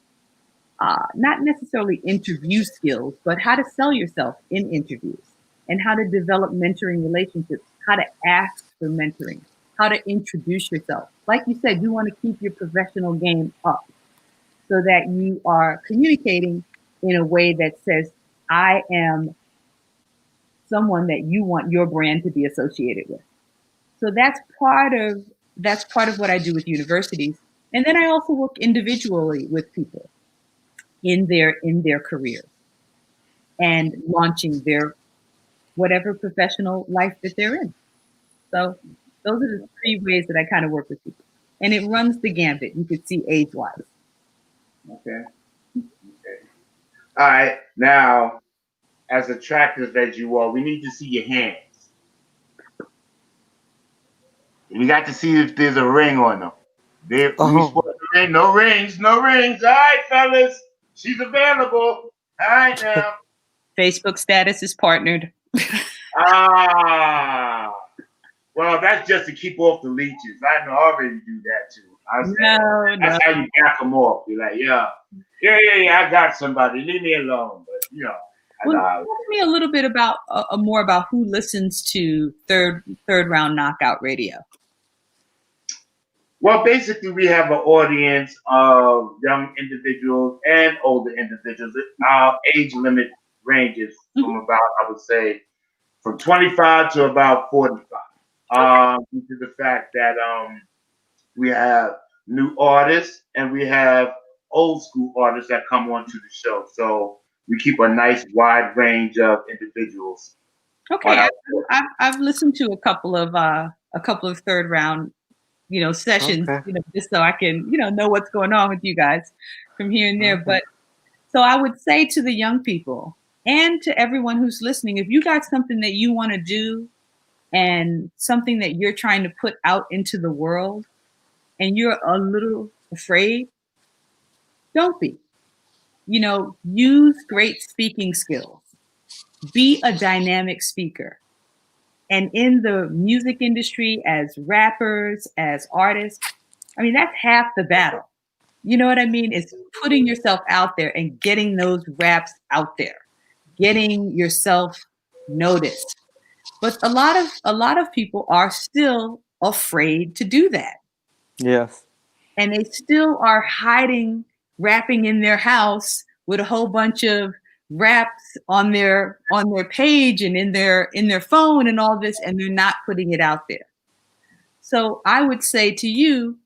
not necessarily interview skills, but how to sell yourself in interviews and how to develop mentoring relationships, how to ask for mentoring, how to introduce yourself. Like you said, you want to keep your professional game up so that you are communicating in a way that says, I am someone that you want your brand to be associated with. So that's part of what I do with universities. And then I also work individually with people in their careers and launching their whatever professional life that they're in. So those are the three ways that I kind of work with people. And it runs the gambit. You could see age-wise. Okay. All right. Now, as attractive as you are, we need to see your hands. We got to see if there's a ring on them. No rings. All right, fellas. She's available. All right, now. Facebook status is partnered. Ah. Well, that's just to keep off the leeches. I know I already do that too. That's how you back them off. You're like, yeah, I got somebody. Leave me alone. But, Tell me a little bit about more about who listens to Third Round Knockout Radio. Well, basically, we have an audience of young individuals and older individuals. Our age limit ranges from about, I would say, from 25 to about 45. Due to the fact that we have new artists and we have old school artists that come onto the show. So we keep a nice wide range of individuals. Okay, I've listened to a couple of third round, sessions, just so I can, know what's going on with you guys from here and there. But so I would say to the young people and to everyone who's listening, if you got something that you want to do and something that you're trying to put out into the world and you're a little afraid, don't be. Use great speaking skills. Be a dynamic speaker. And in the music industry, as rappers, as artists, I mean, that's half the battle. You know what I mean? It's putting yourself out there and getting those raps out there, getting yourself noticed. But a lot of people are still afraid to do that. Yes. And they still are hiding, rapping in their house with a whole bunch of raps on their page and in their phone and all this, and they're not putting it out there. So I would say to you,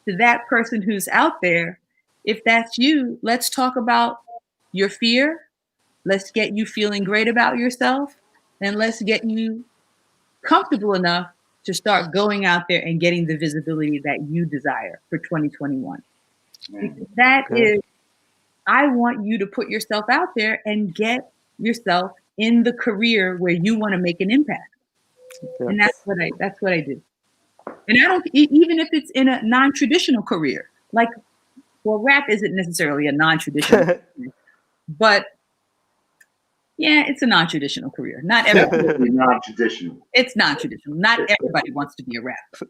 to that person who's out there, if that's you, let's talk about your fear. Let's get you feeling great about yourself, and let's get you comfortable enough to start going out there and getting the visibility that you desire for 2021. Because that is, I want you to put yourself out there and get yourself in the career where you want to make an impact. Yes. And that's what I do. And I don't, even if it's in a non-traditional career, like, well, rap isn't necessarily a non-traditional career, but yeah, it's a non-traditional career. Not everybody. Non-traditional. It's non-traditional. Not everybody wants to be a rapper.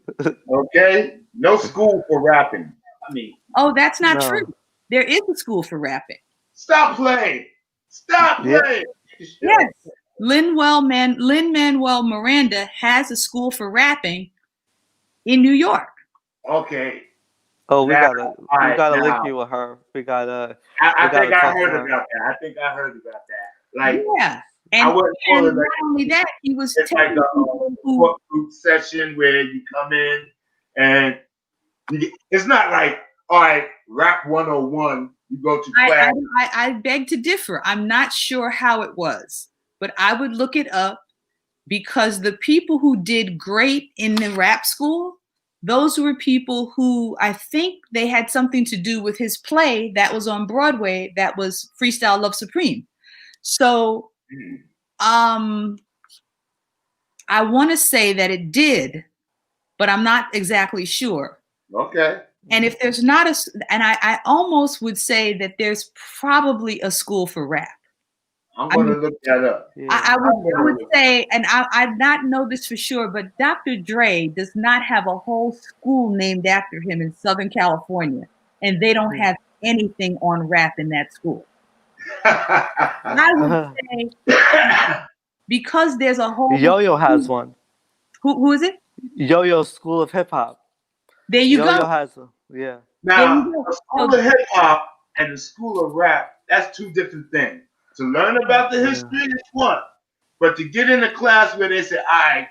Okay, no school for rapping. I mean, oh, that's not true. There is a school for rapping. Stop playing. Yes, Lin-Manuel Miranda has a school for rapping in New York. Okay, Oh, Now, all we right, gotta link now you with her. I We think gotta I talk to heard her. about that. I think I heard about that. Like Yeah. I And wouldn't call it not like only that, he was it's like taking a people who support group session where you come in and it's not like all right, rap 101. You go to I, class. I beg to differ. I'm not sure how it was, but I would look it up because the people who did great in the rap school, those were people who I think they had something to do with his play that was on Broadway that was Freestyle Love Supreme. So I want to say that it did, but I'm not exactly sure. Okay. And if there's not and I almost would say that there's probably a school for rap. I'm I gonna mean, look that up. Yeah. I would say, and I not know this for sure, but Dr. Dre does not have a whole school named after him in Southern California, and they don't have anything on rap in that school. I would say because there's a whole Yo-Yo has one. who is it? Yo-Yo School of Hip Hop. There you Yo-Yo go. has yeah. There Now, you a go. school of hip hop and a school of rap, that's two different things. To learn about the Yeah. history is one, but to get in a class where they say, all right,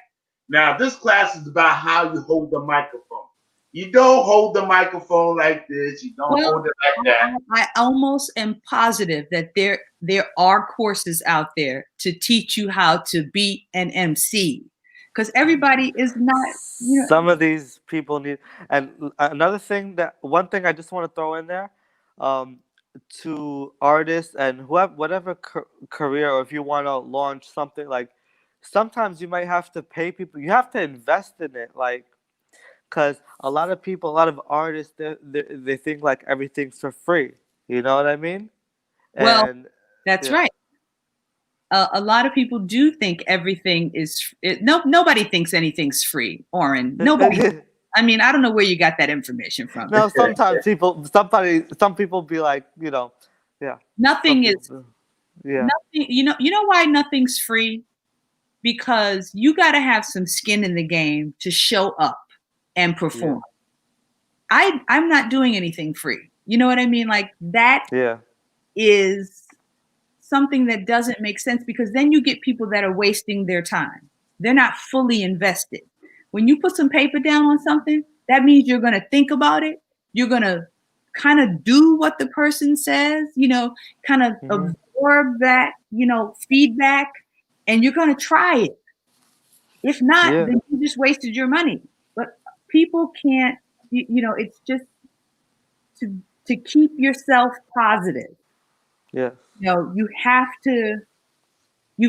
now this class is about how you hold the microphone. You don't hold the microphone like this. You don't Well, hold it like that. I almost am positive that there are courses out there to teach you how to be an MC, because everybody is not, Some of these people need, and another thing one thing I just want to throw in there, um, to artists and whoever, whatever career, or if you want to launch something, like sometimes you might have to pay people. You have to invest in it, like, because a lot of people, a lot of artists, they think like everything's for free. You know what I mean? well, And that's yeah. right. A lot of people do think everything is. Nobody thinks anything's free, Oren. Nobody. I mean, I don't know where you got that information from. No, sometimes some people be like, yeah. Some Nothing is people, yeah, nothing. You know why nothing's free? Because you got to have some skin in the game to show up and perform. I'm not doing anything free. You know what I mean? Like that yeah, is something that doesn't make sense, because then you get people that are wasting their time. They're not fully invested. When you put some paper down on something, that means you're going to think about it. You're going to kind of do what the person says, kind of absorb that, feedback, and you're going to try it. If not, yeah, then you just wasted your money. But people can't, it's just to keep yourself positive. yeah, You've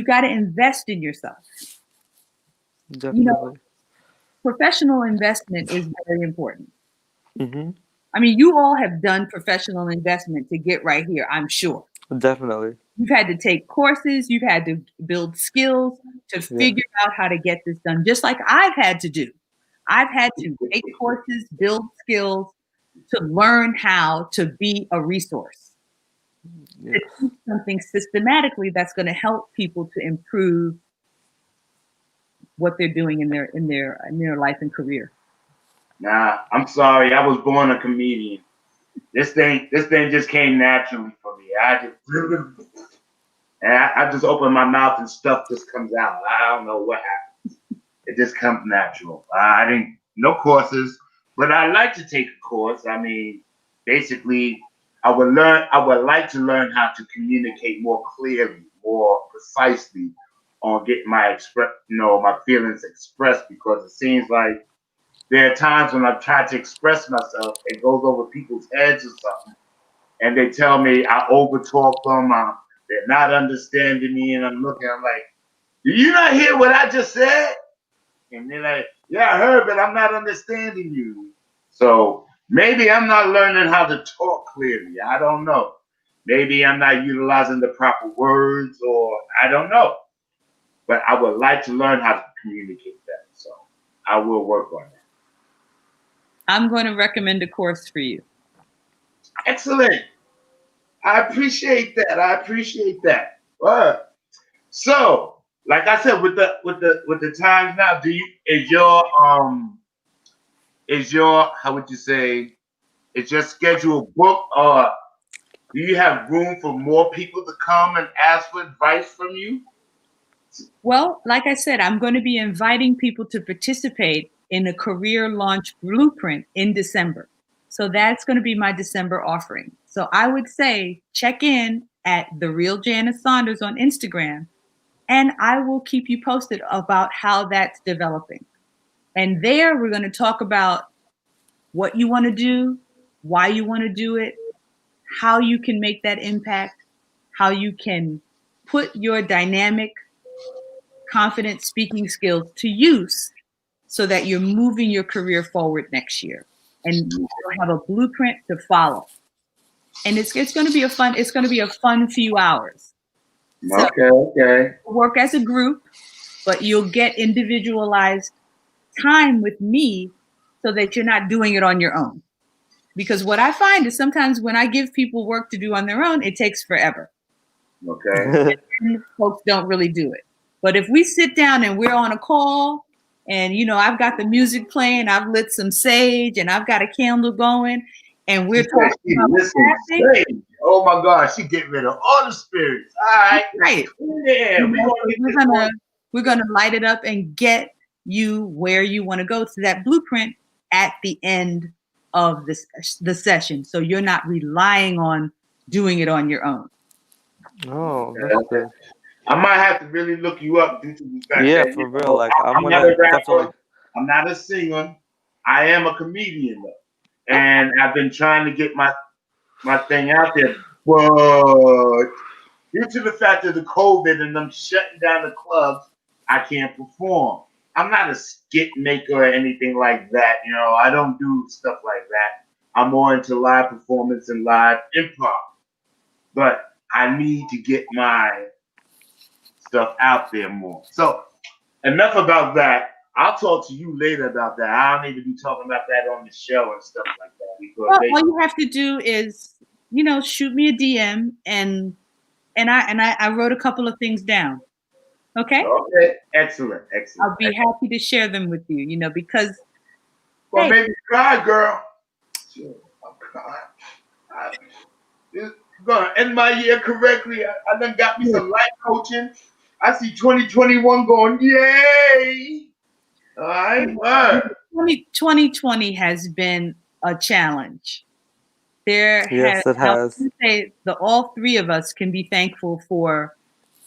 got to invest in yourself. definitely. Professional investment is very important. Mm-hmm. I mean, you all have done professional investment to get right here, I'm sure. Definitely. You've had to take courses, you've had to build skills to figure out how to get this done, just like I've had to do. I've had to take courses, build skills to learn how to be a resource. Yes. To teach something systematically that's going to help people to improve what they're doing in their life and career. Nah, I'm sorry. I was born a comedian. This thing just came naturally for me. I just open my mouth and stuff just comes out. I don't know what happened. It just comes natural. I didn't no courses, but I like to take a course. I mean, basically, I would like to learn how to communicate more clearly, more precisely, on getting my feelings expressed, because it seems like there are times when I've tried to express myself, it goes over people's heads or something, and they tell me I overtalk them, they're not understanding me, and I'm like, do you not hear what I just said? And they're like, yeah, I heard, but I'm not understanding you. So maybe I'm not learning how to talk clearly. I don't know. Maybe I'm not utilizing the proper words, or I don't know. But I would like to learn how to communicate that. So I will work on that. I'm going to recommend a course for you. Excellent. I appreciate that. So, like I said, with the times now, is your how would you say, Is your schedule booked, or do you have room for more people to come and ask for advice from you? Well, like I said, I'm going to be inviting people to participate in a career launch blueprint in December. So that's going to be my December offering. So I would say check in at The Real Janice Saunders on Instagram, and I will keep you posted about how that's developing. And there we're going to talk about what you want to do, why you want to do it, how you can make that impact, how you can put your dynamic, confident speaking skills to use so that you're moving your career forward next year. And you'll have a blueprint to follow. And it's going to be a fun few hours. So Okay. work as a group, but you'll get individualized time with me so that you're not doing it on your own. Because what I find is sometimes when I give people work to do on their own, it takes forever. Okay. And folks don't really do it. But if we sit down and we're on a call and, I've got the music playing, I've lit some sage and I've got a candle going and we're talking about what's happening. Oh my gosh, she get rid of all the spirits. All right. Right. Yeah, We're gonna light it up and get you where you want to go to that blueprint at the end of the session. So you're not relying on doing it on your own. Oh, that's good. I might have to really look you up due to the fact that for real. Like I'm not a rapper, I'm not a singer. I am a comedian though. And I've been trying to get my thing out there. But due to the fact of the COVID and them shutting down the clubs, I can't perform. I'm not a skit maker or anything like that. I don't do stuff like that. I'm more into live performance and live improv. But I need to get my stuff out there more. So enough about that. I'll talk to you later about that. I don't need to be talking about that on the show and stuff like that. Because all you have to do is, shoot me a DM and I wrote a couple of things down. Okay? Okay. Excellent. I'll be happy to share them with you, because well, hey, maybe cry, girl. I'm crying. I'm gonna end my year correctly. I done got me some life coaching. I see 2021 going, yay! All right, 2020 has been a challenge. Yes, it has. Say all three of us can be thankful for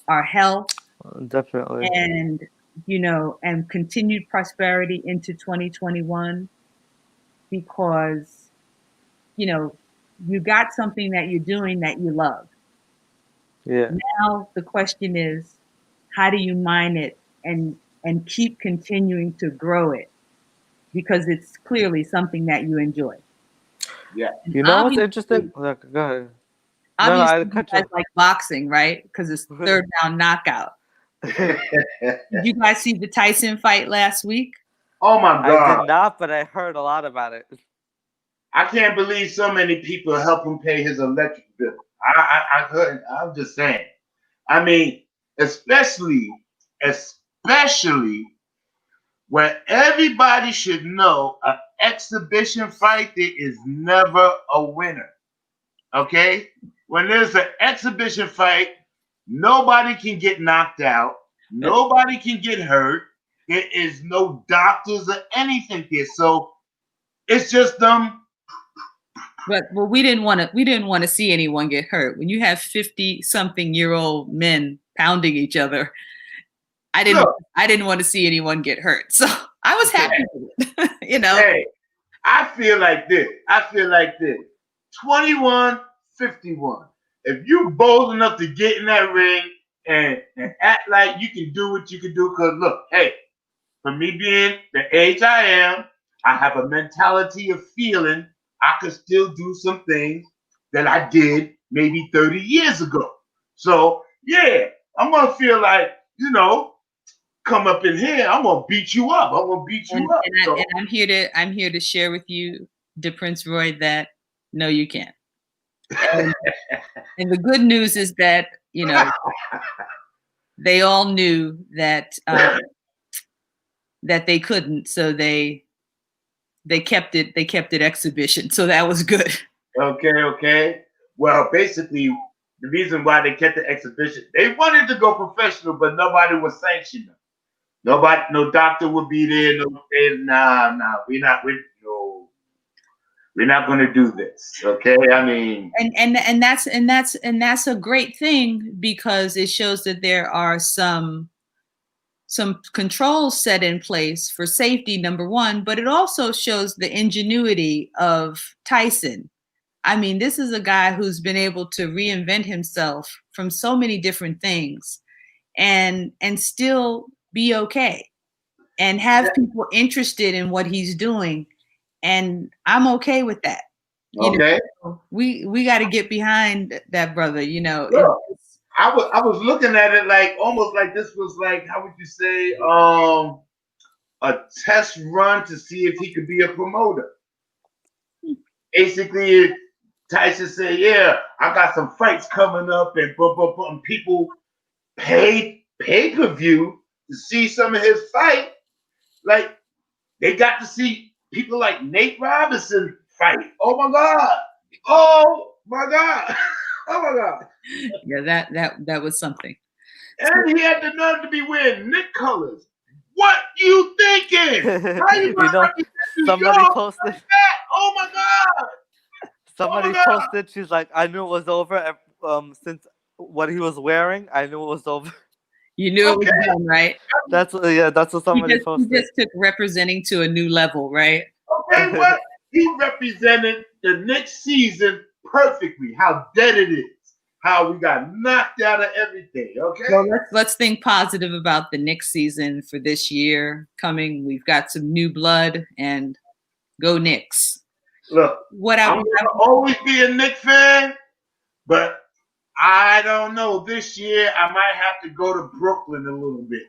our health, definitely, and and continued prosperity into 2021, because you got something that you're doing that you love. Yeah. Now the question is, how do you mine it and keep continuing to grow it, because it's clearly something that you enjoy. Yeah. You know what's interesting? Look, go ahead. Obviously, you guys like boxing, right? Because it's third round knockout. Did you guys see the Tyson fight last week? Oh my God! I did not, but I heard a lot about it. I can't believe so many people help him pay his electric bill. I heard. I'm just saying. I mean, especially where everybody should know an exhibition fight, there is never a winner. Okay? When there's an exhibition fight, nobody can get knocked out. Nobody can get hurt. There is no doctors or anything there. So it's just them. But we didn't want to see anyone get hurt. When you have 50-something-year-old men pounding each other, I didn't want to see anyone get hurt. So I was happy with it. Hey, I feel like this. 21-51. If you bold enough to get in that ring and act like you can do what you can do, because look, hey, for me being the age I am, I have a mentality of feeling I could still do some things that I did maybe 30 years ago. So yeah, I'm gonna feel like, come up in here, I'm gonna beat you up. And I'm here to share with you, Prince Roy, that no, you can't. And the good news is that they all knew that that they couldn't, so they they kept it exhibition, so that was good. Okay. Well, basically, the reason why they kept the exhibition, they wanted to go professional, but nobody was sanctioning them. Nobody, no doctor would be there. Nah, no, we're not going to do this. Okay, I mean, And that's a great thing, because it shows that there are some controls set in place for safety, number one, but it also shows the ingenuity of Tyson. I mean, this is a guy who's been able to reinvent himself from so many different things and still be okay and have people interested in what he's doing. And I'm okay with that. okay. We got to get behind that brother, Look, I was looking at it like almost like this was like, how would you say, a test run to see if he could be a promoter. Basically, Tyson said, "Yeah, I got some fights coming up, and and people paid pay-per-view to see some of his fight. Like they got to see people like Nate Robinson fight. Oh my god! Oh my god! Oh my god!" Yeah, that was something. And he had the nerve to be wearing Nick colors. What you thinking? How you gonna represent New somebody York posted. like that? Oh my god! Somebody posted. She's like, I knew it was over. Since what he was wearing, I knew it was over. You knew it was done, right? That's what somebody posted. He just took representing to a new level, right? Okay, what? He represented the next season perfectly. How dead it is. How we got knocked out of everything. Okay. Well, let's think positive about the Knicks season for this year coming. We've got some new blood, and go Knicks. Look, I'm gonna always be a Knicks fan, but I don't know. This year, I might have to go to Brooklyn a little bit.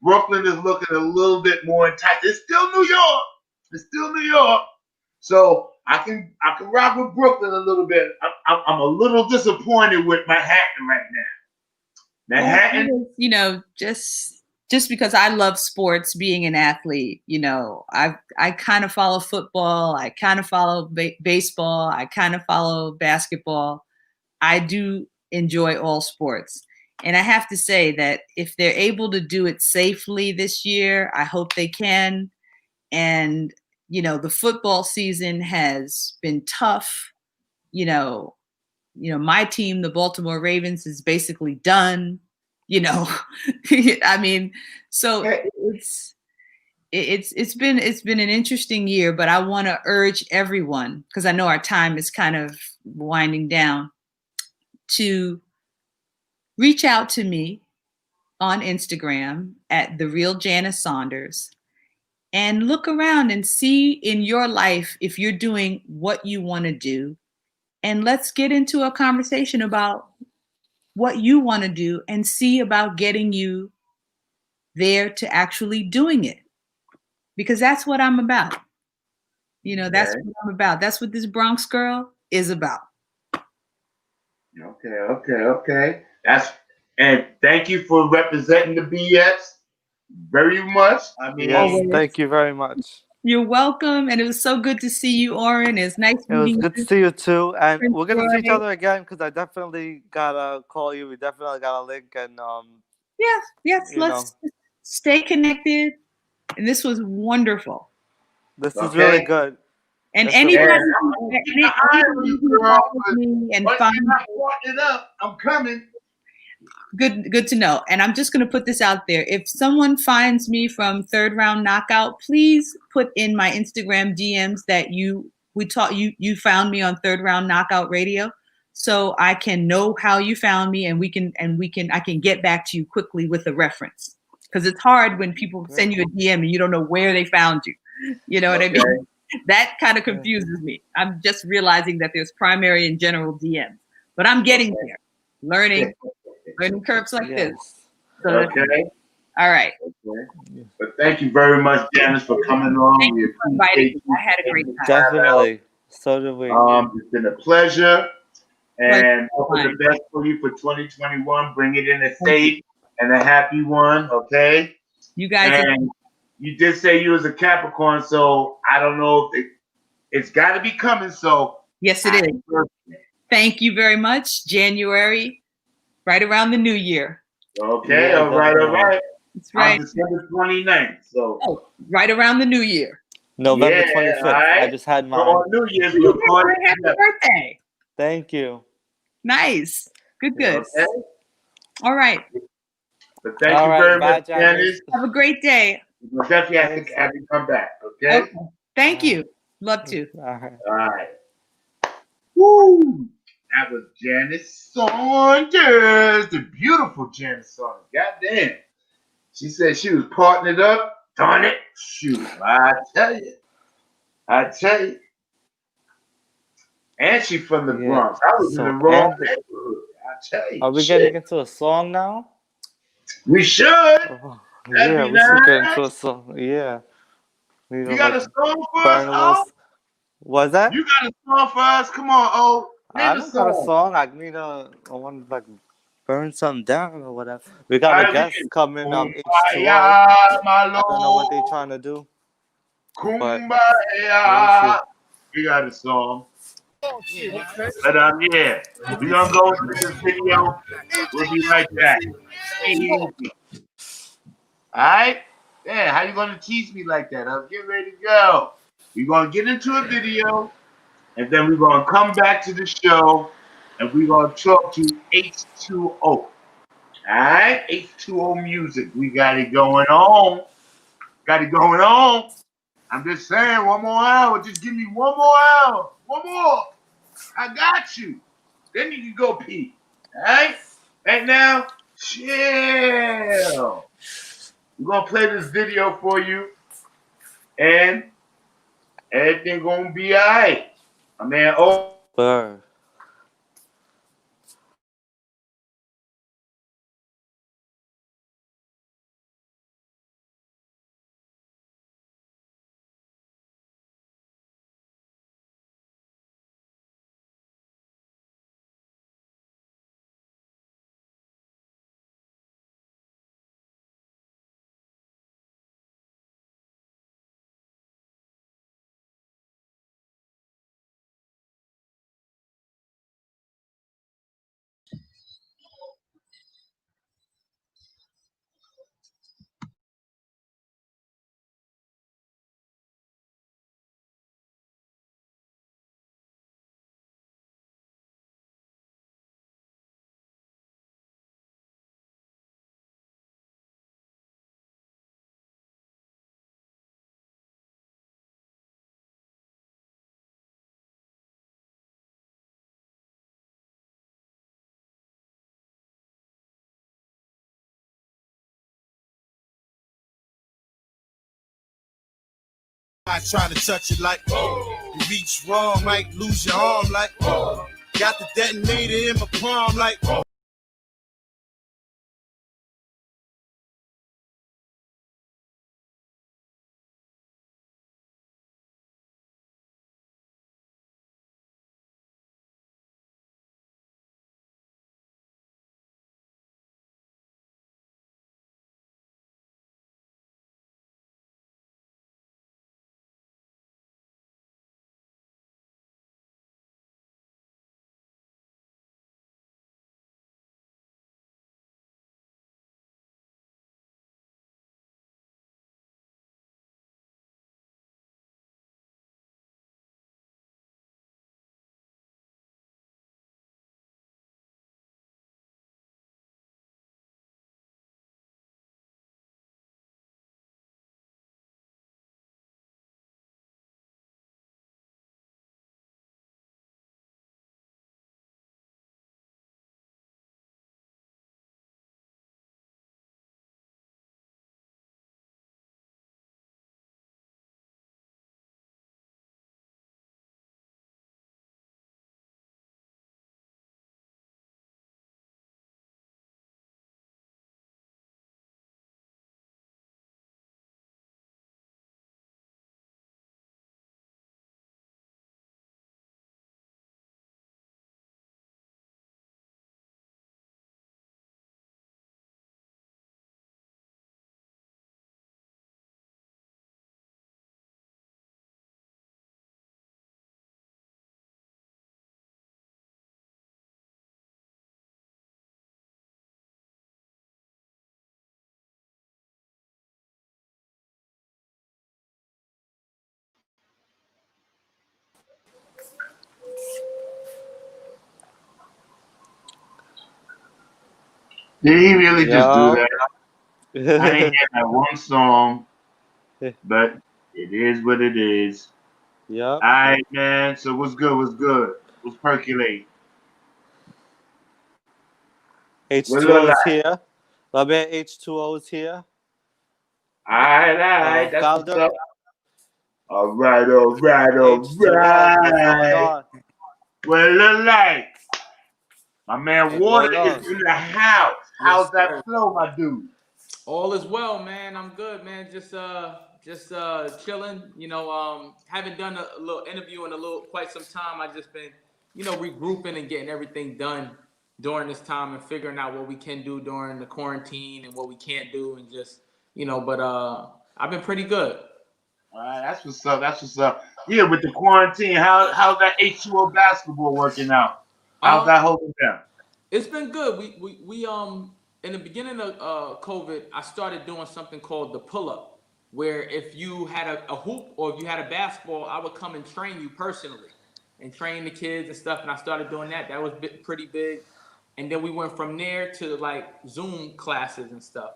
Brooklyn is looking a little bit more tight. It's still New York. It's still New York. So I can rock with Brooklyn a little bit. I'm a little disappointed with Manhattan right now. Manhattan, just because I love sports, being an athlete, I kind of follow football. I kind of follow baseball. I kind of follow basketball. I do enjoy all sports. And I have to say that if they're able to do it safely this year, I hope they can. And, the football season has been tough. My team, the Baltimore Ravens, is basically done. I mean, so it's been an interesting year, but I want to urge everyone, because I know our time is kind of winding down, to reach out to me on Instagram at The Real Janice Saunders and look around and see in your life if you're doing what you want to do. And let's get into a conversation about what you want to do and see about getting you there to actually doing it. Because that's what I'm about. That's what I'm about. That's what this Bronx girl is about. Okay. And thank you for representing the BS very much. I mean, yes, thank you very much. You're welcome, and it was so good to see you, Oren. It's nice meeting you. It was good to see you too, and we're gonna see each other again, because I definitely gotta call you. We definitely gotta link, and yes. Let's stay connected. And this was wonderful. This is really good. And anybody I'm coming. Good to know. And I'm just going to put this out there. If someone finds me from Third Round Knockout, please put in my Instagram DMs that you found me on Third Round Knockout Radio, so I can know how you found me, and I can get back to you quickly with a reference, because it's hard when people send you a DM and you don't know where they found you. You know what I mean? That kind of confuses me. I'm just realizing that there's primary and general DMs, but I'm getting there, learning curves like this. So all right. But thank you very much, Janice, for coming on. Thank you for inviting me. I had a great time. Definitely. So did we. It's been a pleasure. And hope the best for you for 2021. Bring it in a safe and a happy one, okay? You guys, you did say you was a Capricorn, so I don't know if it's got to be coming. So Yes, it is. Thank you very much. January, right around the new year. Okay, Yeah, all right, all definitely. right. That's right. I'm December 29th, so Oh, right around the new year. November yeah, 25th. all right. I just had So mine. on New Year's we'll call it Happy together. birthday. Thank you. Nice. Good. Okay. All right. But thank All you right, very bye, much, Janice. Janice. Have a great day. We'll definitely have Thanks. to have you come back. Okay. Okay. Thank you. Love to. All right. All right. Woo! That was Janice Saunders, the beautiful Janice Saunders. Goddamn. She said she was partnered up. Darn it. Shoot. I tell you. And she from the Yeah. Bronx. I was in the So, wrong and neighborhood. I tell you. are we Shit. getting into a song now? We should. Oh, That'd yeah, be we should get into a nice. song. Yeah. We You gonna got like a song for us, burn a oh? little. Was that? You got a song for us? Come on, oh. I Name a don't got a song. song. I want to like burn something down or whatever. We got a I guest mean, coming, H2O. Kumbaya, my I don't know what they lord. trying to do, but we'll see. Kumbaya. We got a song. But yeah, we gonna go into this video. We'll be right back. Easy. Alright? Yeah, how you gonna tease me like that? I'll get ready to go. We're gonna get into a video and then we're gonna come back to the show and we're gonna talk to H2O. Alright? H2O music. We got it going on. Got it going on. I'm just saying, one more hour. Just give me one more hour. One more. I got you. Then you can go pee. Alright? Right now, chill. We're gonna play this video for you, and everything gonna be alright. My man, Burn. I try to touch it like, you reach wrong, might lose your arm like, got the detonator in my palm like, Did he really just do that? I didn't Yep. hear that one song, but it is what it is. Yep. All right, man. So what's good? What's good? What's percolating? What look H2O like? is here. My man H2O is here. All right, all right. That's what's Founder up. All right, all right, all H2O. What's going right. on? What it look like? My man What's Water going is on? in the house. Yes, How's that sir. flow, my dude? All is well, man. I'm good, man. Just chilling. Haven't done a little interview in a little quite some time. I just been, regrouping and getting everything done during this time and figuring out what we can do during the quarantine and what we can't do and just, but I've been pretty good. All right, that's what's up. That's what's up. Yeah, with the quarantine, how's that H2O basketball working out? How's Um, that holding down? It's been good. We in the beginning of COVID, I started doing something called the pull up, where if you had a hoop or if you had a basketball, I would come and train you personally, and train the kids and stuff. And I started doing that. That was pretty big. And then we went from there to like Zoom classes and stuff.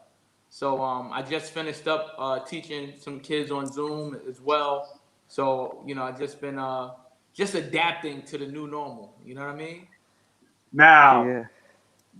So I just finished up teaching some kids on Zoom as well. So I just been just adapting to the new normal. You know what I mean? Now, Yeah.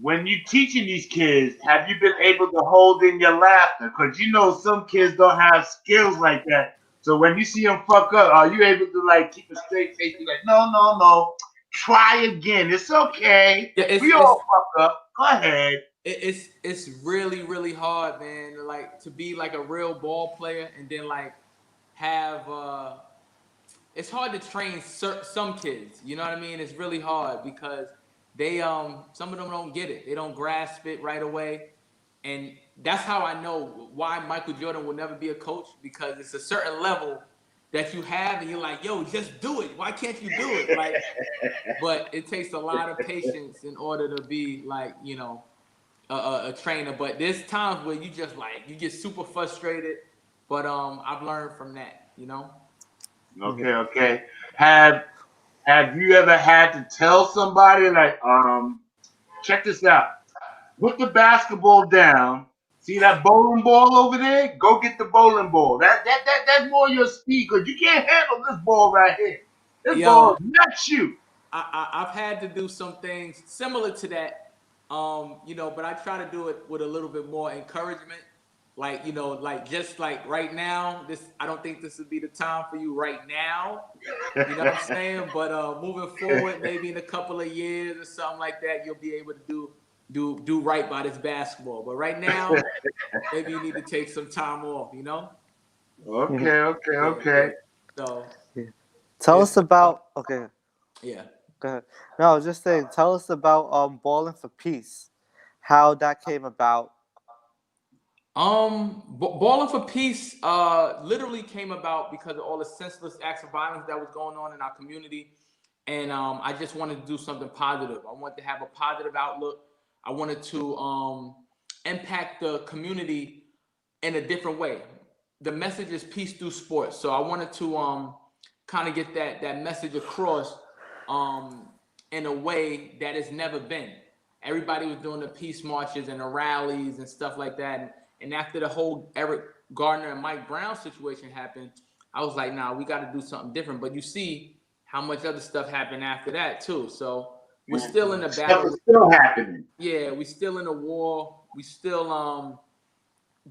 when you teaching these kids, have you been able to hold in your laughter? Because you know some kids don't have skills like that. So when you see them fuck up, are you able to like keep a straight face? Be like, no, no, no, try again. It's okay. Yeah, We all fuck up. Go ahead. it's really really hard, man. Like to be like a real ball player and then like have it's hard to train some kids. You know what I mean? It's really hard because they some of them don't get it. They don't grasp it right away, and that's how I know why Michael Jordan will never be a coach because it's a certain level that you have, and you're like, yo, just do it. Why can't you do it? Like, but it takes a lot of patience in order to be like, a trainer. But there's times where you just like you get super frustrated. But I've learned from that, Okay, okay. Have Have you ever had to tell somebody like, check this out. Put the basketball down. See that bowling ball over there? Go get the bowling ball. That's more your speed because you can't handle this ball right here. This ball Yo, is not you. I've had to do some things similar to that, but I try to do it with a little bit more encouragement. Like, like just like right now, I don't think this would be the time for you right now. You know what I'm saying? But moving forward, maybe in a couple of years or something like that, you'll be able to do right by this basketball. But right now, maybe you need to take some time off. Okay, okay, Yeah, yeah. okay. So Yeah. Tell it's us about okay. yeah. Go ahead. No, I was just saying. Tell us about Balling for Peace. How that came about. Balling for Peace literally came about because of all the senseless acts of violence that was going on in our community, and I just wanted to do something positive. I wanted to have a positive outlook. I wanted to impact the community in a different way. The message is peace through sports, so I wanted to kind of get that message across um, in a way that it's never been. Everybody was doing the peace marches and the rallies and stuff like that. And after the whole Eric Gardner and Mike Brown situation happened, I was like, nah, we got to do something different. But you see how much other stuff happened after that too. So we're still in the Stuff battle. is still happening. Yeah, we still in the war. We still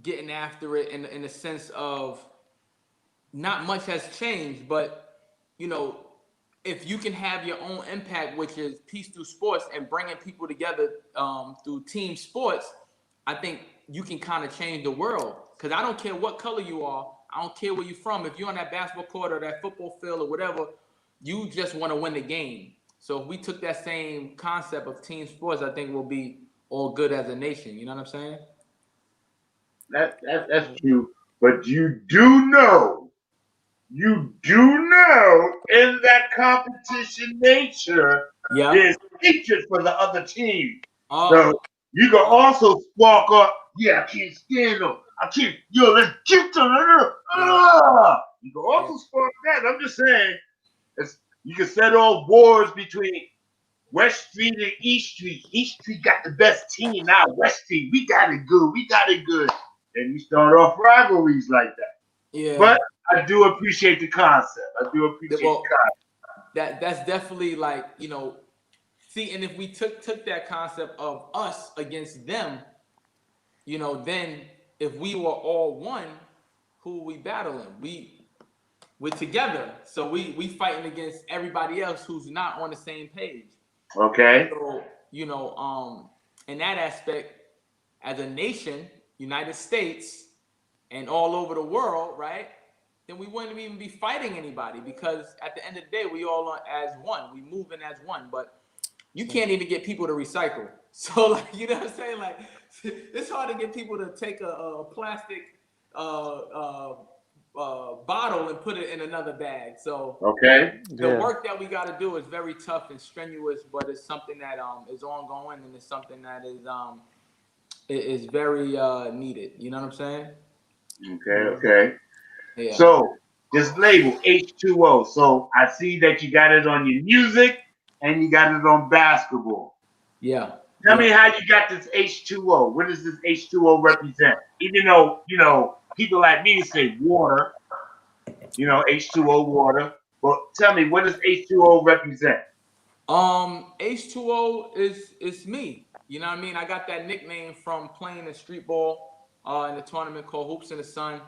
getting after it in the sense of not much has changed, but you know, if you can have your own impact, which is peace through sports and bringing people together through team sports, I think you can kind of change the world. Because I don't care what color you are, I don't care where you're from. If you're on that basketball court or that football field or whatever, you just want to win the game. So if we took that same concept of team sports, I think we'll be all good as a nation. You know what I'm saying? That's true. But you do know in that competition nature, Yeah. there's hatred for the other team. Oh, So you can also spark up, yeah, I can't stand them. I can't, yo, let's get them. yeah, You can yeah, also spark that. I'm just saying, you can set off wars between West Street and East Street. East Street got the best team now. West Street, we got it good. We got it good. And you start off rivalries like that. Yeah. But I do appreciate the concept. I do appreciate the Well, concept. that's definitely like, you know, see, and if we took that concept of us against them, you know, then if we were all one, who are we battling? We're together. So we fighting against everybody else who's not on the same page. Okay. So, you know, in that aspect, as a nation, United States, and all over the world, right? Then we wouldn't even be fighting anybody, because at the end of the day, we all are as one. We moving as one, but you can't even get people to recycle. So, like, you know what I'm saying? Like, it's hard to get people to take a plastic bottle and put it in another bag. So, okay, the work that we got to do is very tough and strenuous, but it's something that is ongoing, and it's something that is very needed. You know what I'm saying? Okay. Yeah. So this label H2O. So I see that you got it on your music and you got it on basketball. Yeah. Tell me how you got this H2O. What does this H2O represent? Even though, you know, people like me say water, you know, H2O water. But tell me, what does H2O represent? H2O is me. You know what I mean? I got that nickname from playing the street ball in a tournament called Hoops in the Sun.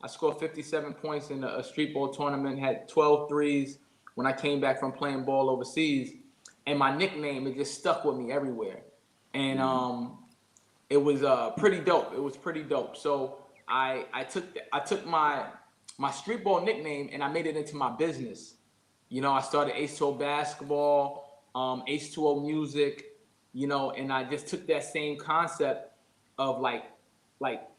I scored 57 points in a street ball tournament, had 12 threes when I came back from playing ball overseas. And my nickname, it just stuck with me everywhere. And it was pretty dope. It was pretty dope. So I took my street ball nickname and I made it into my business. You know, I started H2O basketball, H2O music, you know, and I just took that same concept of like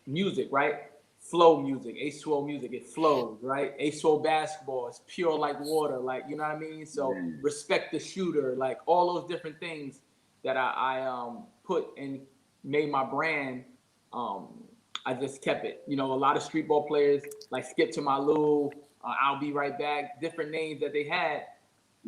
music, right? Flow music, H2O music, it flows, right? H2O basketball, it's pure like water, like, you know what I mean? So respect the shooter, like all those different things that I put and made my brand. I just kept it. You know, a lot of street ball players like Skip to My Lou, I'll Be Right Back, different names that they had.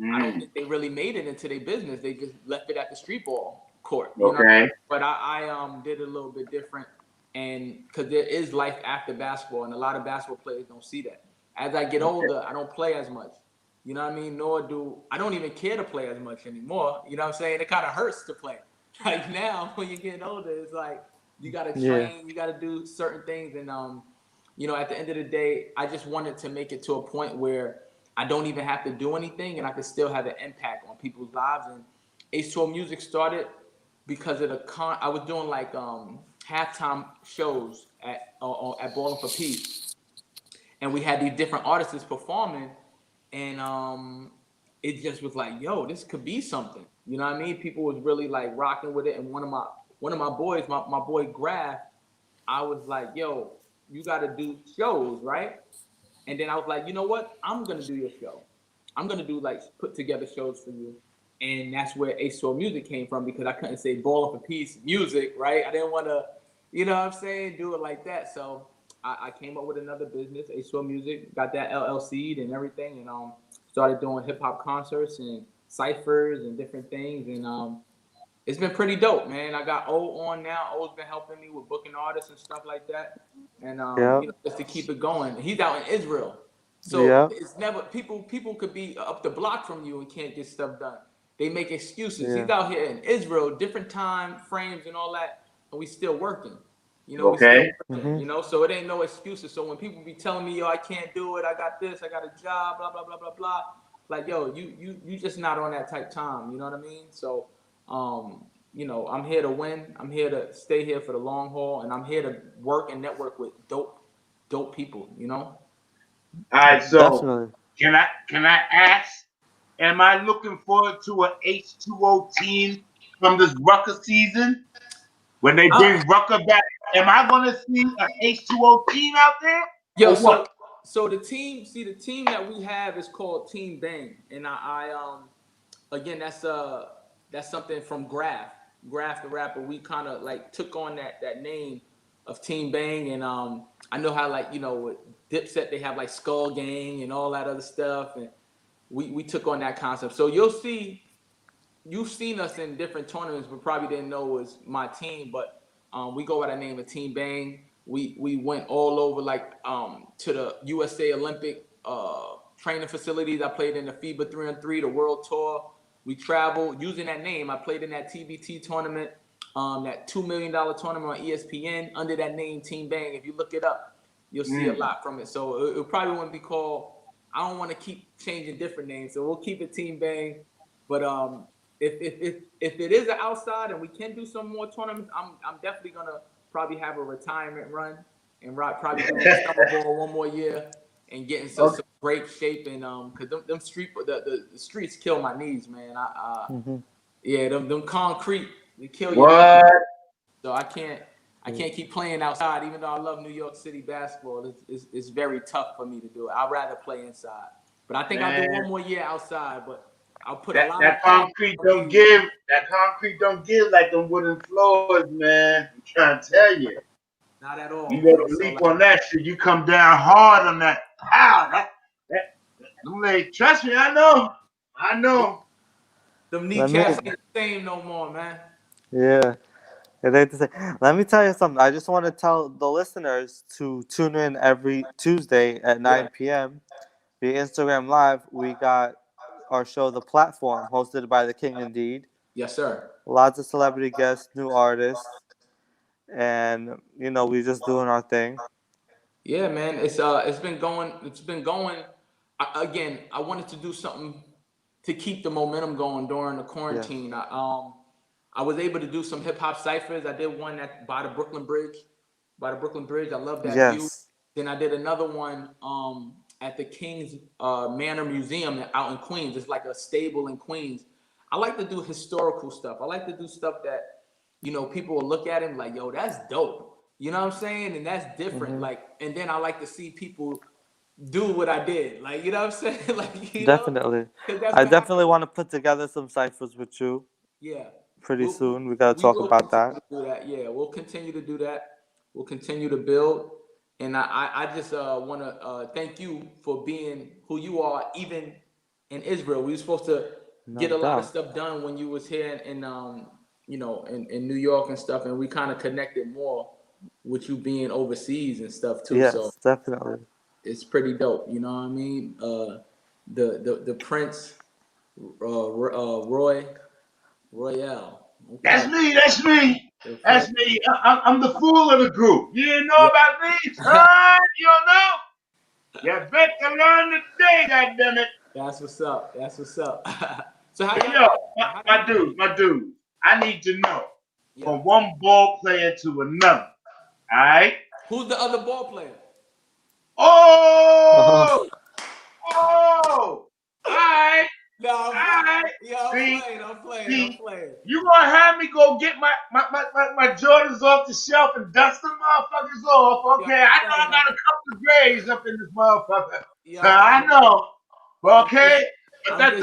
I don't think they really made it into their business. They just left it at the street ball court. You know? But I did it a little bit different. And because there is life after basketball, and a lot of basketball players don't see that. As I get older, I don't play as much. You know what I mean? I don't even care to play as much anymore. You know what I'm saying? It kind of hurts to play. Like now, when you're getting older, it's like you got to train, you got to do certain things. And, you know, at the end of the day, I just wanted to make it to a point where I don't even have to do anything and I can still have an impact on people's lives. And H2O Music started because of I was doing like halftime shows at Ballin' for Peace, and we had these different artists performing, and it just was like, yo, this could be something. You know what I mean? People was really like rocking with it, and one of my boys, my boy Graf, I was like, yo, you got to do shows, right? And then I was like, you know what? I'm gonna do your show. I'm gonna do like put together shows for you. And that's where H2O Music came from, because I couldn't say Ballin' for Peace music, right? I didn't want to, you know what I'm saying, do it like that. So I came up with another business, H2O Music, got that LLC'd and everything, and started doing hip hop concerts and ciphers and different things. And it's been pretty dope, man. I got O on now. O's been helping me with booking artists and stuff like that. And you know, just to keep it going. He's out in Israel. So it's never people could be up the block from you and can't get stuff done. They make excuses. He's out here in Israel, different time frames and all that, and we still working. You know, we still working, you know, so it ain't no excuses. So when people be telling me, yo, I can't do it, I got this, I got a job, blah, blah, blah, blah, blah. Like, yo, you just not on that type time, you know what I mean? So you know, I'm here to win. I'm here to stay here for the long haul, and I'm here to work and network with dope people, you know? All right, so can I ask, am I looking forward to an H2O team from this Rucker season? When they bring Rucker back, am I going to see an H2O team out there? Yo, so the team that we have is called Team Bang, and I again, that's something from Graf the rapper. We kind of like took on that name of Team Bang, and I know how, like, you know, with Dipset they have like Skull Gang and all that other stuff, and we took on that concept. So you'll see you've seen us in different tournaments, but probably didn't know it was my team. But we go by the name of Team Bang. We went all over, like to the USA Olympic training facilities. I played in the FIBA 3-on-3, the World Tour. We traveled using that name. I played in that TBT tournament, that $2 million tournament on ESPN under that name, Team Bang. If you look it up, you'll see a lot from it. So it probably wouldn't be called. I don't want to keep changing different names, so we'll keep it Team Bang. But if it is an outside and we can do some more tournaments, I'm definitely gonna probably have a retirement run and probably do the summer ball one more year and get in some great shape. And because them the streets kill my knees, man. Yeah, them concrete, they kill you. So I can't keep playing outside, even though I love New York City basketball. It's very tough for me to do it. I'd rather play inside. But I think I'll do one more year outside. But I'll put a lot that concrete don't give. That concrete don't give like them wooden floors, man. I'm trying to tell you. Not at all. You go to leap on that shit, you come down hard on that. Pow! I'm like, trust me, I know. Them kneecaps ain't the same no more, man. Yeah. It ain't the same. Let me tell you something. I just want to tell the listeners to tune in every Tuesday at 9 p.m. via Instagram Live. We got our show, The Platform, hosted by the King Indeed. Yes, sir. Lots of celebrity guests, new artists, and we just doing our thing. Yeah, man. It's been going. Again, I wanted to do something to keep the momentum going during the quarantine. Yeah. I was able to do some hip hop ciphers. I did one by the Brooklyn Bridge. I love that view. Then I did another one at the King's Manor Museum out in Queens. It's like a stable in Queens. I like to do historical stuff. I like to do stuff that, people will look at him like, yo, that's dope. You know what I'm saying? And that's different. Mm-hmm. Like, and then I like to see people do what I did. Like, you know what I'm saying? Like, definitely. I definitely want to put together some ciphers with you. Yeah. Pretty soon. We got to talk about that. Do that. Yeah, we'll continue to do that. We'll continue to build. And I just want to thank you for being who you are, even in Israel. We were supposed to get a lot of stuff done when you was here in in New York and stuff. And we kind of connected more with you being overseas and stuff too. Yes, so definitely. It's pretty dope. You know what I mean? The Prince, Royale. Okay. That's me. I'm the fool of the group. You didn't know about me, son? You don't know? You better learn today, goddammit. That's what's up. So my dude. I need to know from one ball player to another. All right? Who's the other ball player? Oh! All right. No, I'm playing. You gonna have me go get my Jordans off the shelf and dust them motherfuckers off? Okay, I know I got a couple of grays up in this motherfucker. I know. Okay, but that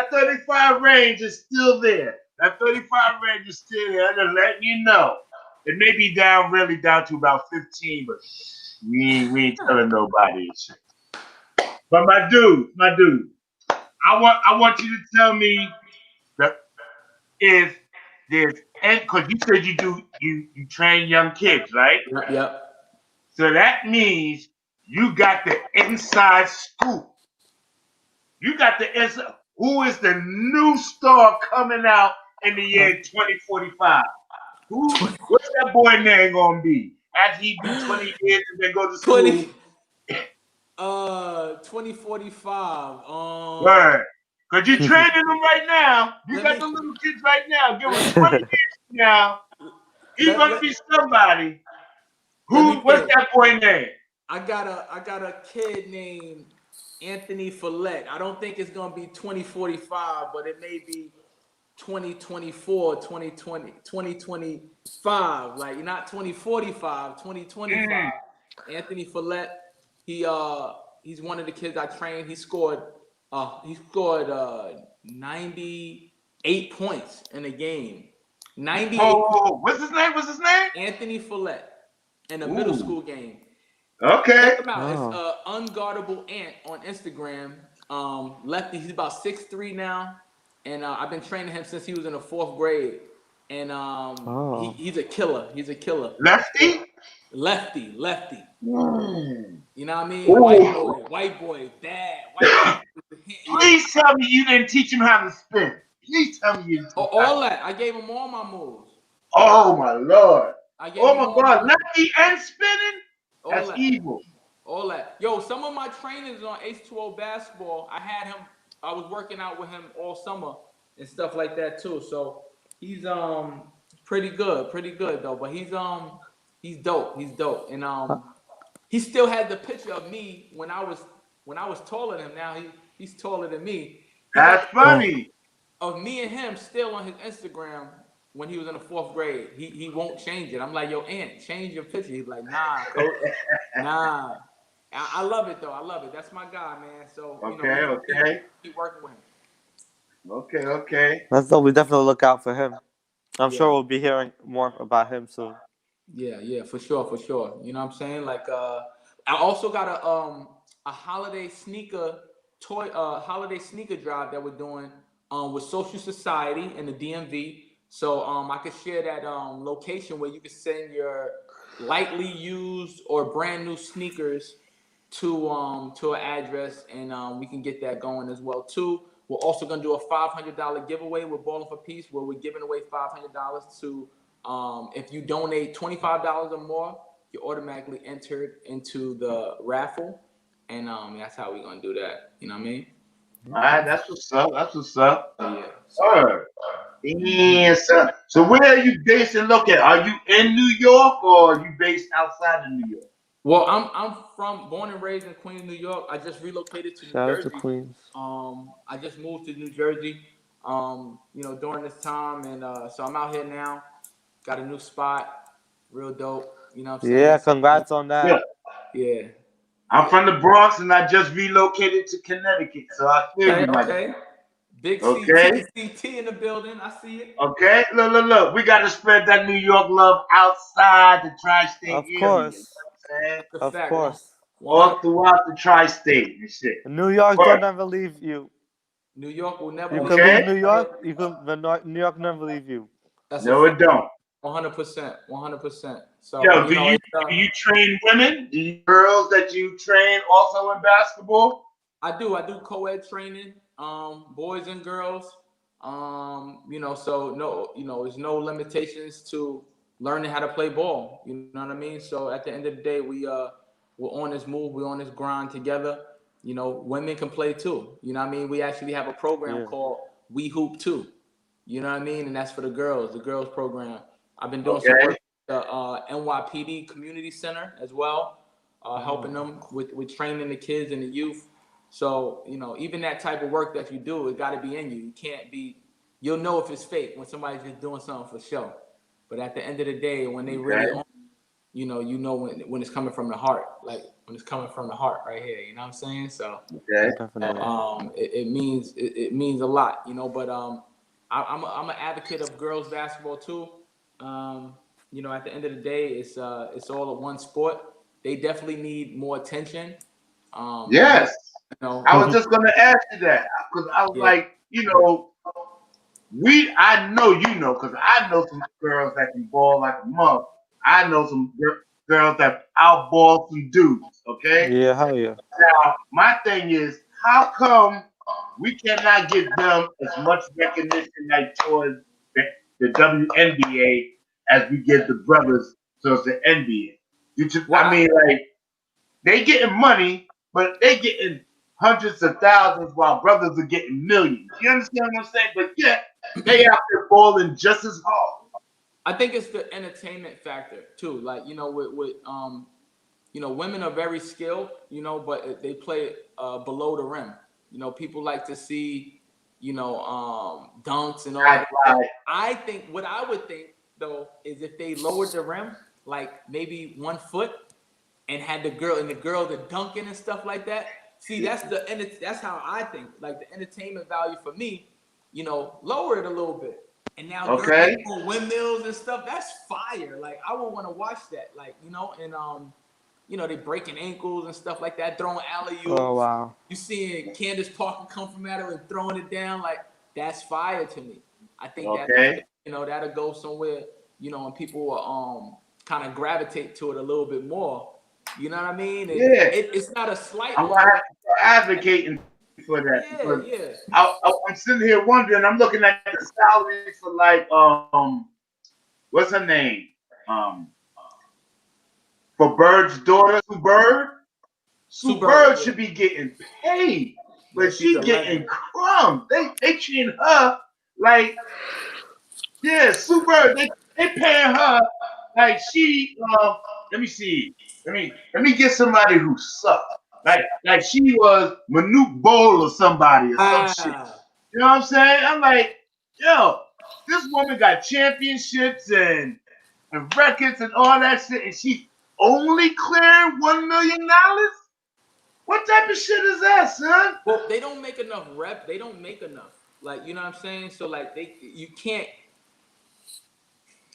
35 range is still there. That 35 range is still there. I'm just letting you know. It may be really down to about 15, but we ain't telling nobody and shit. But my dude. I want you to tell me that if there's, because you said you train young kids, right? Yep. So that means you got the inside scoop. You got the inside. Who is the new star coming out in the year 2045? What's that boy name gonna be? After he do 20 years and then go to school. 2045. Word. Because you're training them right now. You got the little kids right now. Give them 20 years from now. He's going to be somebody. What's that boy name? I got a kid named Anthony Follett. I don't think it's going to be 2045, but it may be 2024, 2020, 2025. Like, not 2045, 2025. Anthony Follett. He's one of the kids I trained. He scored 98 points in a game. 98. What's his name? Anthony Follett in a middle school game. Okay. Check him out. It's Unguardable Ant on Instagram. Lefty. He's about 6'3" now, and I've been training him since he was in the 4th grade. And he's a killer. He's a killer. Lefty? Lefty. Mm. You know what I mean? Ooh. White boy, bad. White boy. Please tell me you didn't teach him how to spin. Please tell me you didn't teach him. All that. I gave him all my moves. Oh my Lord. Oh my God. Lefty and spinning? That's evil. All that. Yo, some of my trainers on H2O basketball, I was working out with him all summer and stuff like that too. So he's pretty good though. But he's dope. He's dope. And he still had the picture of me when I was taller than him. Now he's taller than me. That's funny. Of me and him still on his Instagram when he was in the 4th grade. He won't change it. I'm like, yo, Aunt, change your picture. He's like, nah, coach. Nah. I love it though. I love it. That's my guy, man. So okay. Keep working with him. Okay. That's dope. We definitely look out for him. I'm sure we'll be hearing more about him soon. Yeah, for sure. You know what I'm saying? Like I also got a holiday sneaker drive that we're doing with Social Society in the DMV. So I could share that location where you can send your lightly used or brand new sneakers to an address, and we can get that going as well too. We're also gonna do a $500 giveaway with Ballin' for Peace, where we're giving away $500 to if you donate $25 or more, you're automatically entered into the raffle, and that's how we're gonna do that. You know what I mean? All right, that's what's up. Yeah. All right. Yeah, so where are you based and located? Are you in New York or are you based outside of New York? Well, I'm born and raised in Queens, New York. I just relocated to New Shout out Jersey. to Queens. I just moved to New Jersey, during this time, and so I'm out here now. Got a new spot, real dope. You know what I'm saying? Yeah, congrats on that. Yeah. I'm from the Bronx and I just relocated to Connecticut, so I feel you, my Okay. Big Okay. CT in the building. I see it. Okay, look. We got to spread that New York love outside the tri-state Of area. course. Of course. All throughout the tri-state and shit. New York don't never leave you. New York will never. You can leave New York. New York never leave you. No, it don't. 100%. So, yo, do you train women? Do you girls that you train also in basketball? I do co-ed training, boys and girls. So there's no limitations to learning how to play ball. You know what I mean? So at the end of the day, we're on this move, we're on this grind together. Women can play too. You know what I mean? We actually have a program called We Hoop Too. You know what I mean? And that's for the girls program. I've been doing some work with the NYPD Community Center as well, helping them with training the kids and the youth. So, even that type of work that you do, it got to be in you. You can't be, you'll know if it's fake when somebody's just doing something for show. But at the end of the day, when they really own, you know when it's coming from the heart, like when it's coming from the heart right here, you know what I'm saying? So, it means a lot, but I'm an advocate of girls basketball too. At the end of the day, it's all a one sport. They definitely need more attention. Yes. I was just gonna ask you that because I was like, I know because I know some girls that can ball like a mug. I know some girls that outball some dudes. Okay. Yeah, hell yeah. Now my thing is, how come we cannot give them as much recognition like towards the WNBA as we give the brothers towards the NBA? I mean, like they getting money, but they getting hundreds of thousands while brothers are getting millions. You understand what I'm saying? But yeah, they out there balling just as hard. I think it's the entertainment factor too. Like with women are very skilled, but they play below the rim. People like to see, dunks and all that. I think what I would think though is if they lowered the rim, like maybe 1 foot, and had the girl the dunking and stuff like that. See, that's how I think. Like the entertainment value for me, lower it a little bit. And now girls doing windmills and stuff, that's fire. Like I would want to watch that. Like, they breaking ankles and stuff like that, throwing alley-oops. Oh wow. You seeing Candace Parker come from at her and throwing it down. Like That's fire to me. I think that, Okay. you know, that'll go somewhere, you know, and people will kind of gravitate to it a little bit more. You know what I mean? And Yeah. it's not a slight I'm on them. advocating for that Yeah, because yeah. I'm sitting here wondering. I'm looking at the salary for like what's her name? Um, for Bird's daughter, Sue Bird. Sue Sue Bird, Bird yeah. should be getting paid, Yeah, but she's she a getting legend. crumbs. They treat her like, yeah, Sue Bird. They paying her like she. Let me see. Let me get somebody who sucked. Like she was Manute Bowl or somebody or some shit. Ah, You know what I'm saying? I'm like, yo, this woman got championships and records and all that shit, and she only cleared $1 million. What type of shit is that, son? well, they don't make enough rep. They don't make enough. Like, you know what I'm saying? So like you can't.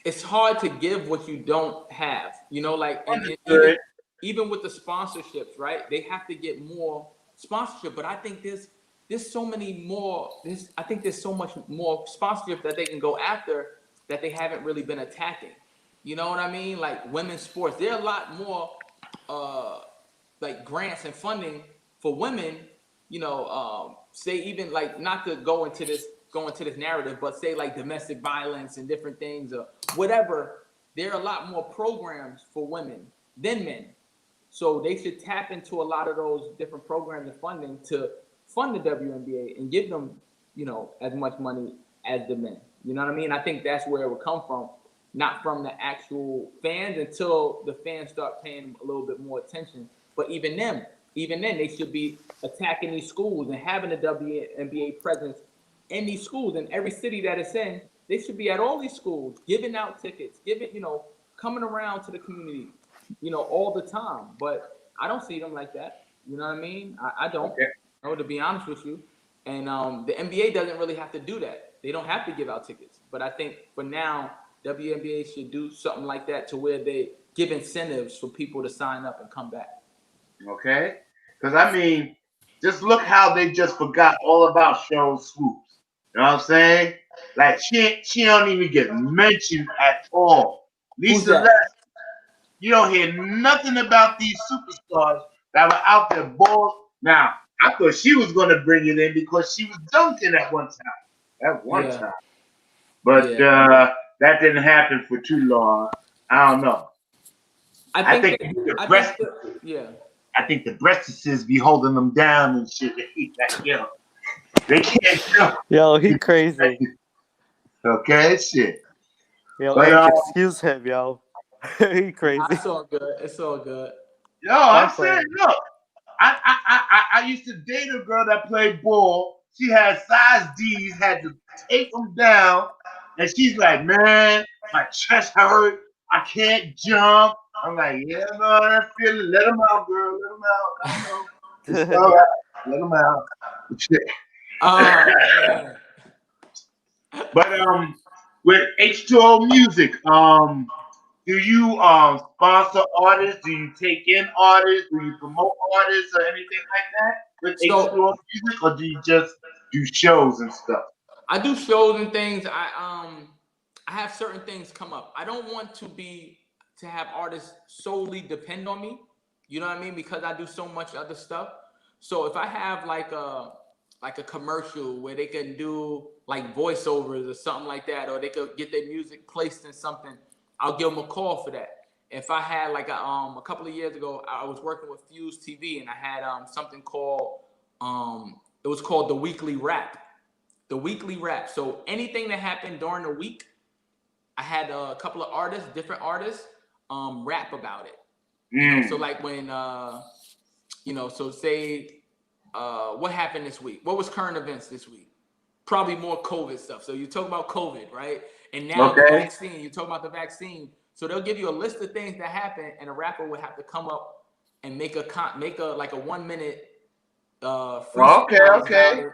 It's hard to give what you don't have. You know, like and Understood. even with the sponsorships, right? They have to get more sponsorship. But I think there's so many more. I think there's so much more sponsorship that they can go after that they haven't really been attacking. You know what I mean? Like women's sports, there are a lot more like grants and funding for women. You know, say even like not to go into this narrative, but say like domestic violence and different things or whatever. There are a lot more programs for women than men. So they should tap into a lot of those different programs and funding to fund the WNBA and give them, you know, as much money as the men. You know what I mean? I think that's where it would come from, not from the actual fans until the fans start paying a little bit more attention. But even then, they should be attacking these schools and having a WNBA presence in these schools in every city that it's in. They should be at all these schools, giving out tickets, coming around to the community, all the time. But I don't see them like that. You know what I mean? I don't. Okay. To be honest with you. And the NBA doesn't really have to do that. They don't have to give out tickets. But I think for now, WNBA should do something like that to where they give incentives for people to sign up and come back. Okay. Because I mean, just look how they just forgot all about Cheryl Swoops. You know what I'm saying? Like she don't even get mentioned at all. Who's Lisa that? Les, you don't hear nothing about these superstars that were out there balls. Now, I thought she was gonna bring it in because she was dunking at one time. At one Yeah. time. But that didn't happen for too long. I don't know. I think the breastises be holding them down and shit. Like, yo, they can't jump. Yo, he crazy. Okay, shit. Yo, But H, excuse him, yo. He crazy. It's all good. It's all good. yo, I'm saying, look, I used to date a girl that played ball. She had size D's, had to take them down, and she's like, man, my chest hurt. I can't jump. I'm like, yeah, no, I feel it. Let them out, girl. Let them out. I know. It's all right. Let them out. Shit. Man. But with H2O Music, do you sponsor artists? Do you take in artists? Do you promote artists or anything like that with H2O Music, or do you just do shows and stuff? I do shows and things. I have certain things come up. I don't want to have artists solely depend on me. You know what I mean? Because I do so much other stuff. So if I have like a commercial where they can do like voiceovers or something like that, or they could get their music placed in something, I'll give them a call for that. If I had like a couple of years ago, I was working with Fuse TV and I had something called it was called The Weekly Wrap. The Weekly Wrap. So anything that happened during the week, I had a couple of artists, different artists, rap about it. So like when so say what happened this week? What was current events this week? Probably more COVID stuff. So you talk about COVID, right? And now the vaccine, you talk about the vaccine. So they'll give you a list of things that happen, and a rapper would have to come up and make a like a 1 minute freestyle about it.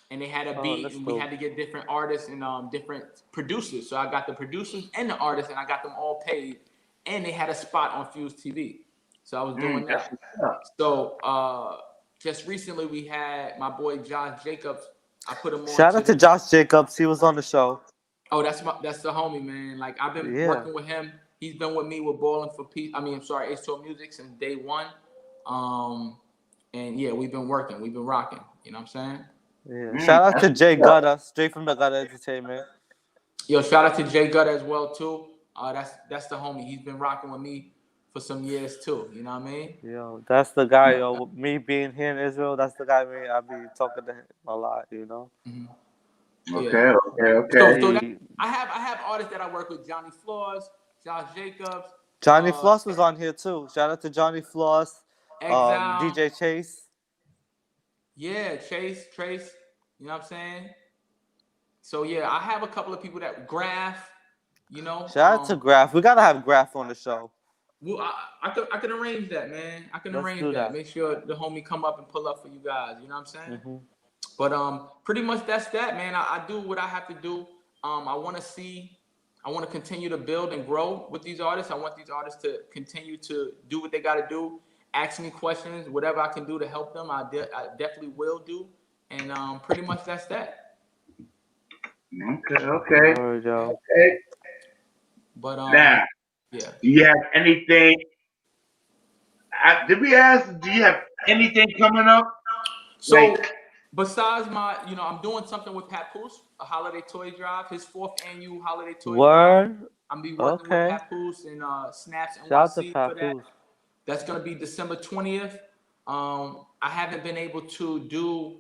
And they had a beat, and we had to get different artists and different producers. So I got the producers and the artists, and I got them all paid. And they had a spot on Fuse TV. So I was doing that. So just recently we had my boy Josh Jacobs I put him on Shout to out to the. Josh Jacobs. He was on the show. Oh, that's the homie, man. Like I've been Yeah. working with him. He's been with me with Ballin' for Peace. I mean, I'm sorry, H2O Music since day one. And yeah, we've been working. We've been rocking. You know what I'm saying? Yeah. Shout out to Jay Gutter, straight from the Gutter Entertainment. Yo, shout out to Jay Gutter as well too. That's the homie. He's been rocking with me for some years too. You know what I mean? Yo, that's the guy, yo. Me being here in Israel, that's the guy I be talking to him a lot, you know? Mm-hmm. Okay. So I have artists that I work with: Johnny Floss, Josh Jacobs, Johnny Floss was on here too. Shout out to Johnny Floss, Exile, DJ Chase. Yeah, Trace. You know what I'm saying? So yeah, I have a couple of people that Graph. You know, Shout out to Graph. We gotta have Graph on the show. Well, I can arrange that, man. I can Let's arrange do that. Make sure the homie come up and pull up for you guys. You know what I'm saying? Mm-hmm. But pretty much that's that, man. I do what I have to do. I want to continue to build and grow with these artists. I want these artists to continue to do what they got to do. Ask me questions, whatever I can do to help them, I definitely will do. And pretty much that's that. Okay. But now, yeah. Do you have anything? Did we ask? Do you have anything coming up? So besides my, I'm doing something with Papoose, a holiday toy drive, his 4th annual holiday toy drive. I'm be working with Papoose and Snaps and YC for that. That's gonna be December 20th. I haven't been able to do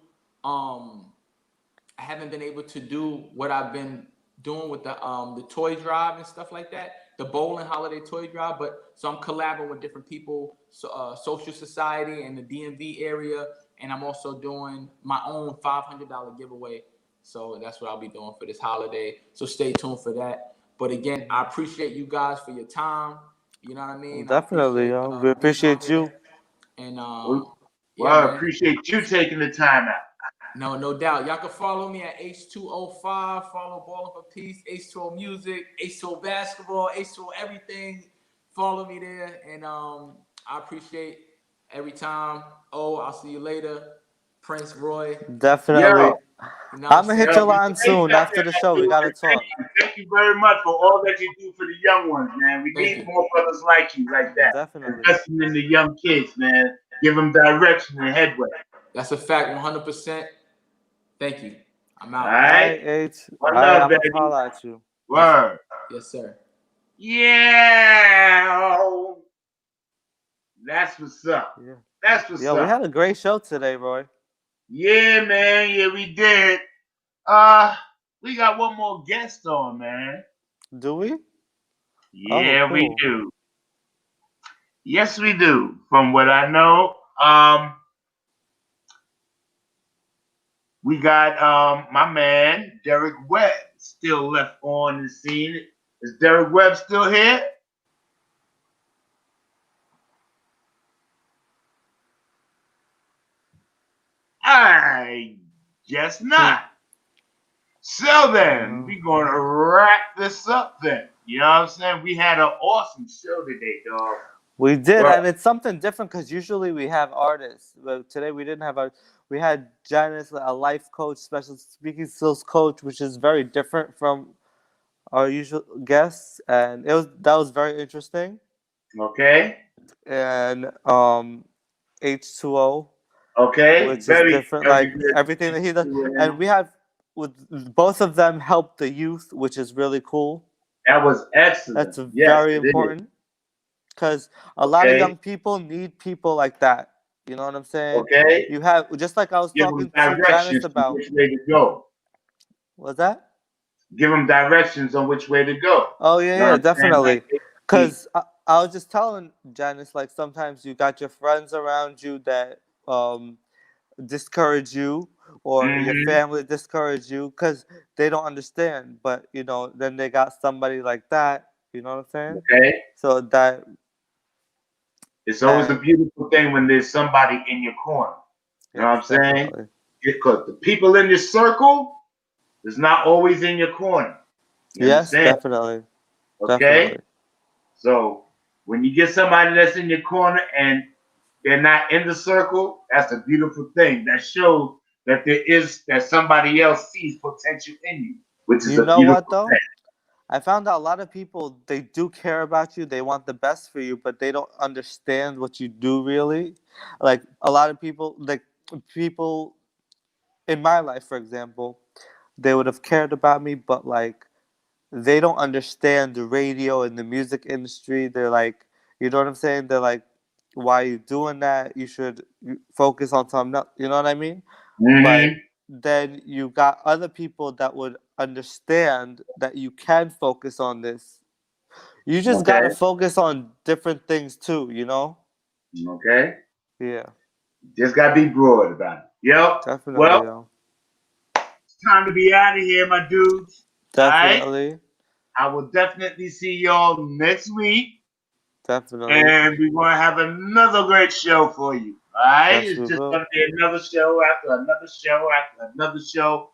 what I've been doing with the toy drive and stuff like that, the bowling holiday toy drive. But so I'm collaborating with different people, Social Society in the DMV area, and I'm also doing my own $500 giveaway. So that's what I'll be doing for this holiday. So stay tuned for that. But again, I appreciate you guys for your time. You know what I mean? Definitely, yo. We appreciate you. And I appreciate you taking the time out. No doubt. Y'all can follow me at H205. Follow Ballin' for Peace, H2O Music, H2O Basketball, H2O everything. Follow me there. And I appreciate every time. I'll see you later. Prince Roy. Definitely. I'm gonna hit your line soon after the show. We gotta talk. Thank you very much for all that you do for the young ones, man. We need more brothers like you, like that. Definitely. Investing in the young kids, man. Give them direction and headway. That's a fact, 100%. Thank you. I'm out. All right. H. One love, baby. I'll holler at you. Word. Yes, sir. Yeah. That's what's up. Yeah. That's what's up. We had a great show today, Roy. Yeah, man. Yeah, we did. We got one more guest on, man. Do we? Yeah, we do. Yes, we do. From what I know, we got my man Derek Webb still left on the scene. Is Derek Webb still here? I guess not. So then, we're going to wrap this up then. You know what I'm saying? We had an awesome show today, dog. We did, and it's something different because usually we have artists. But today we didn't have artists. We had Janice, a life coach, special speaking skills coach, which is very different from our usual guests, and that was very interesting. Okay. And H2O. Okay. Which is different, like everything that he does. And we have with both of them help the youth, which is really cool. That was excellent. That's very important because a lot of young people need people like that. You know what I'm saying? Okay. You have just like I was talking to Janice about. Which way to go? What's that? Give them directions on which way to go. Oh yeah, definitely. Because I was just telling Janice, like sometimes you got your friends around you that discourage you, or your family discourage you because they don't understand. But then they got somebody like that. You know what I'm saying? Okay. So that it's always a beautiful thing when there's somebody in your corner. You know what I'm saying? Because the people in your circle is not always in your corner. Yes, definitely. Okay. Definitely. So when you get somebody that's in your corner and they're not in the circle, that's a beautiful thing. That shows that somebody else sees potential in you, which is You a know beautiful what though? thing. I found out a lot of people, they do care about you, they want the best for you, but they don't understand what you do really. Like a lot of people, like people in my life, for example, they would have cared about me, but like they don't understand the radio and the music industry. They're like, you know what I'm saying? They're like, why are you doing that? You should focus on something else. You know what I mean? But Mm-hmm. then you got other people that would understand that you can focus on this. You just Okay. gotta focus on different things too, you know? Okay. Yeah, Just gotta be broad about it. Yep. definitely, Well, yo. it's time to be out of here, my dudes. All right. Definitely, I will definitely see y'all next week. definitely. And we're going to have another great show for you. All right? Yes, It's we just going will. to be another show after another show after another show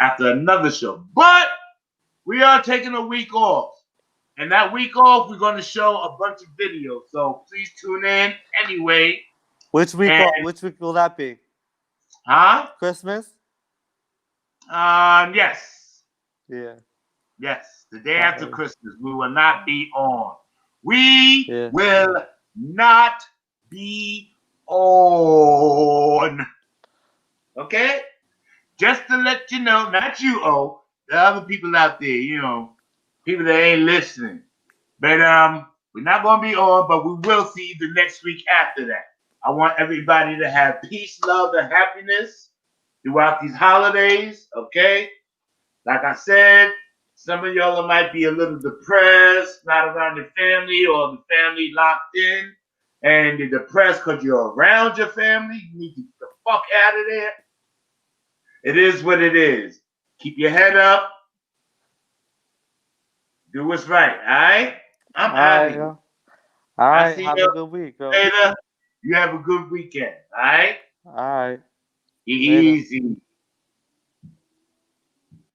after another show. But we are taking a week off. And that week off, we're going to show a bunch of videos. So please tune in anyway. And, Which week will that be? huh? Christmas? Yes. Yeah. Yes. The day after Alright. Christmas, we will not be on. We Yeah. will not be on. Okay? Just to let you know, not you, the other people out there, people that ain't listening. But we're not gonna be on, but we will see you the next week after that. I want everybody to have peace, love, and happiness throughout these holidays, okay? Like I said, some of y'all might be a little depressed, not around your family, or the family locked in, and you're depressed because you're around your family. You need to get the fuck out of there. It is what it is. Keep your head up. Do what's right, all right? I'm out of Alright, here. yo. I Alright, see have a you good week, yo. later. You have a good weekend, all right? Alright. Later. Easy.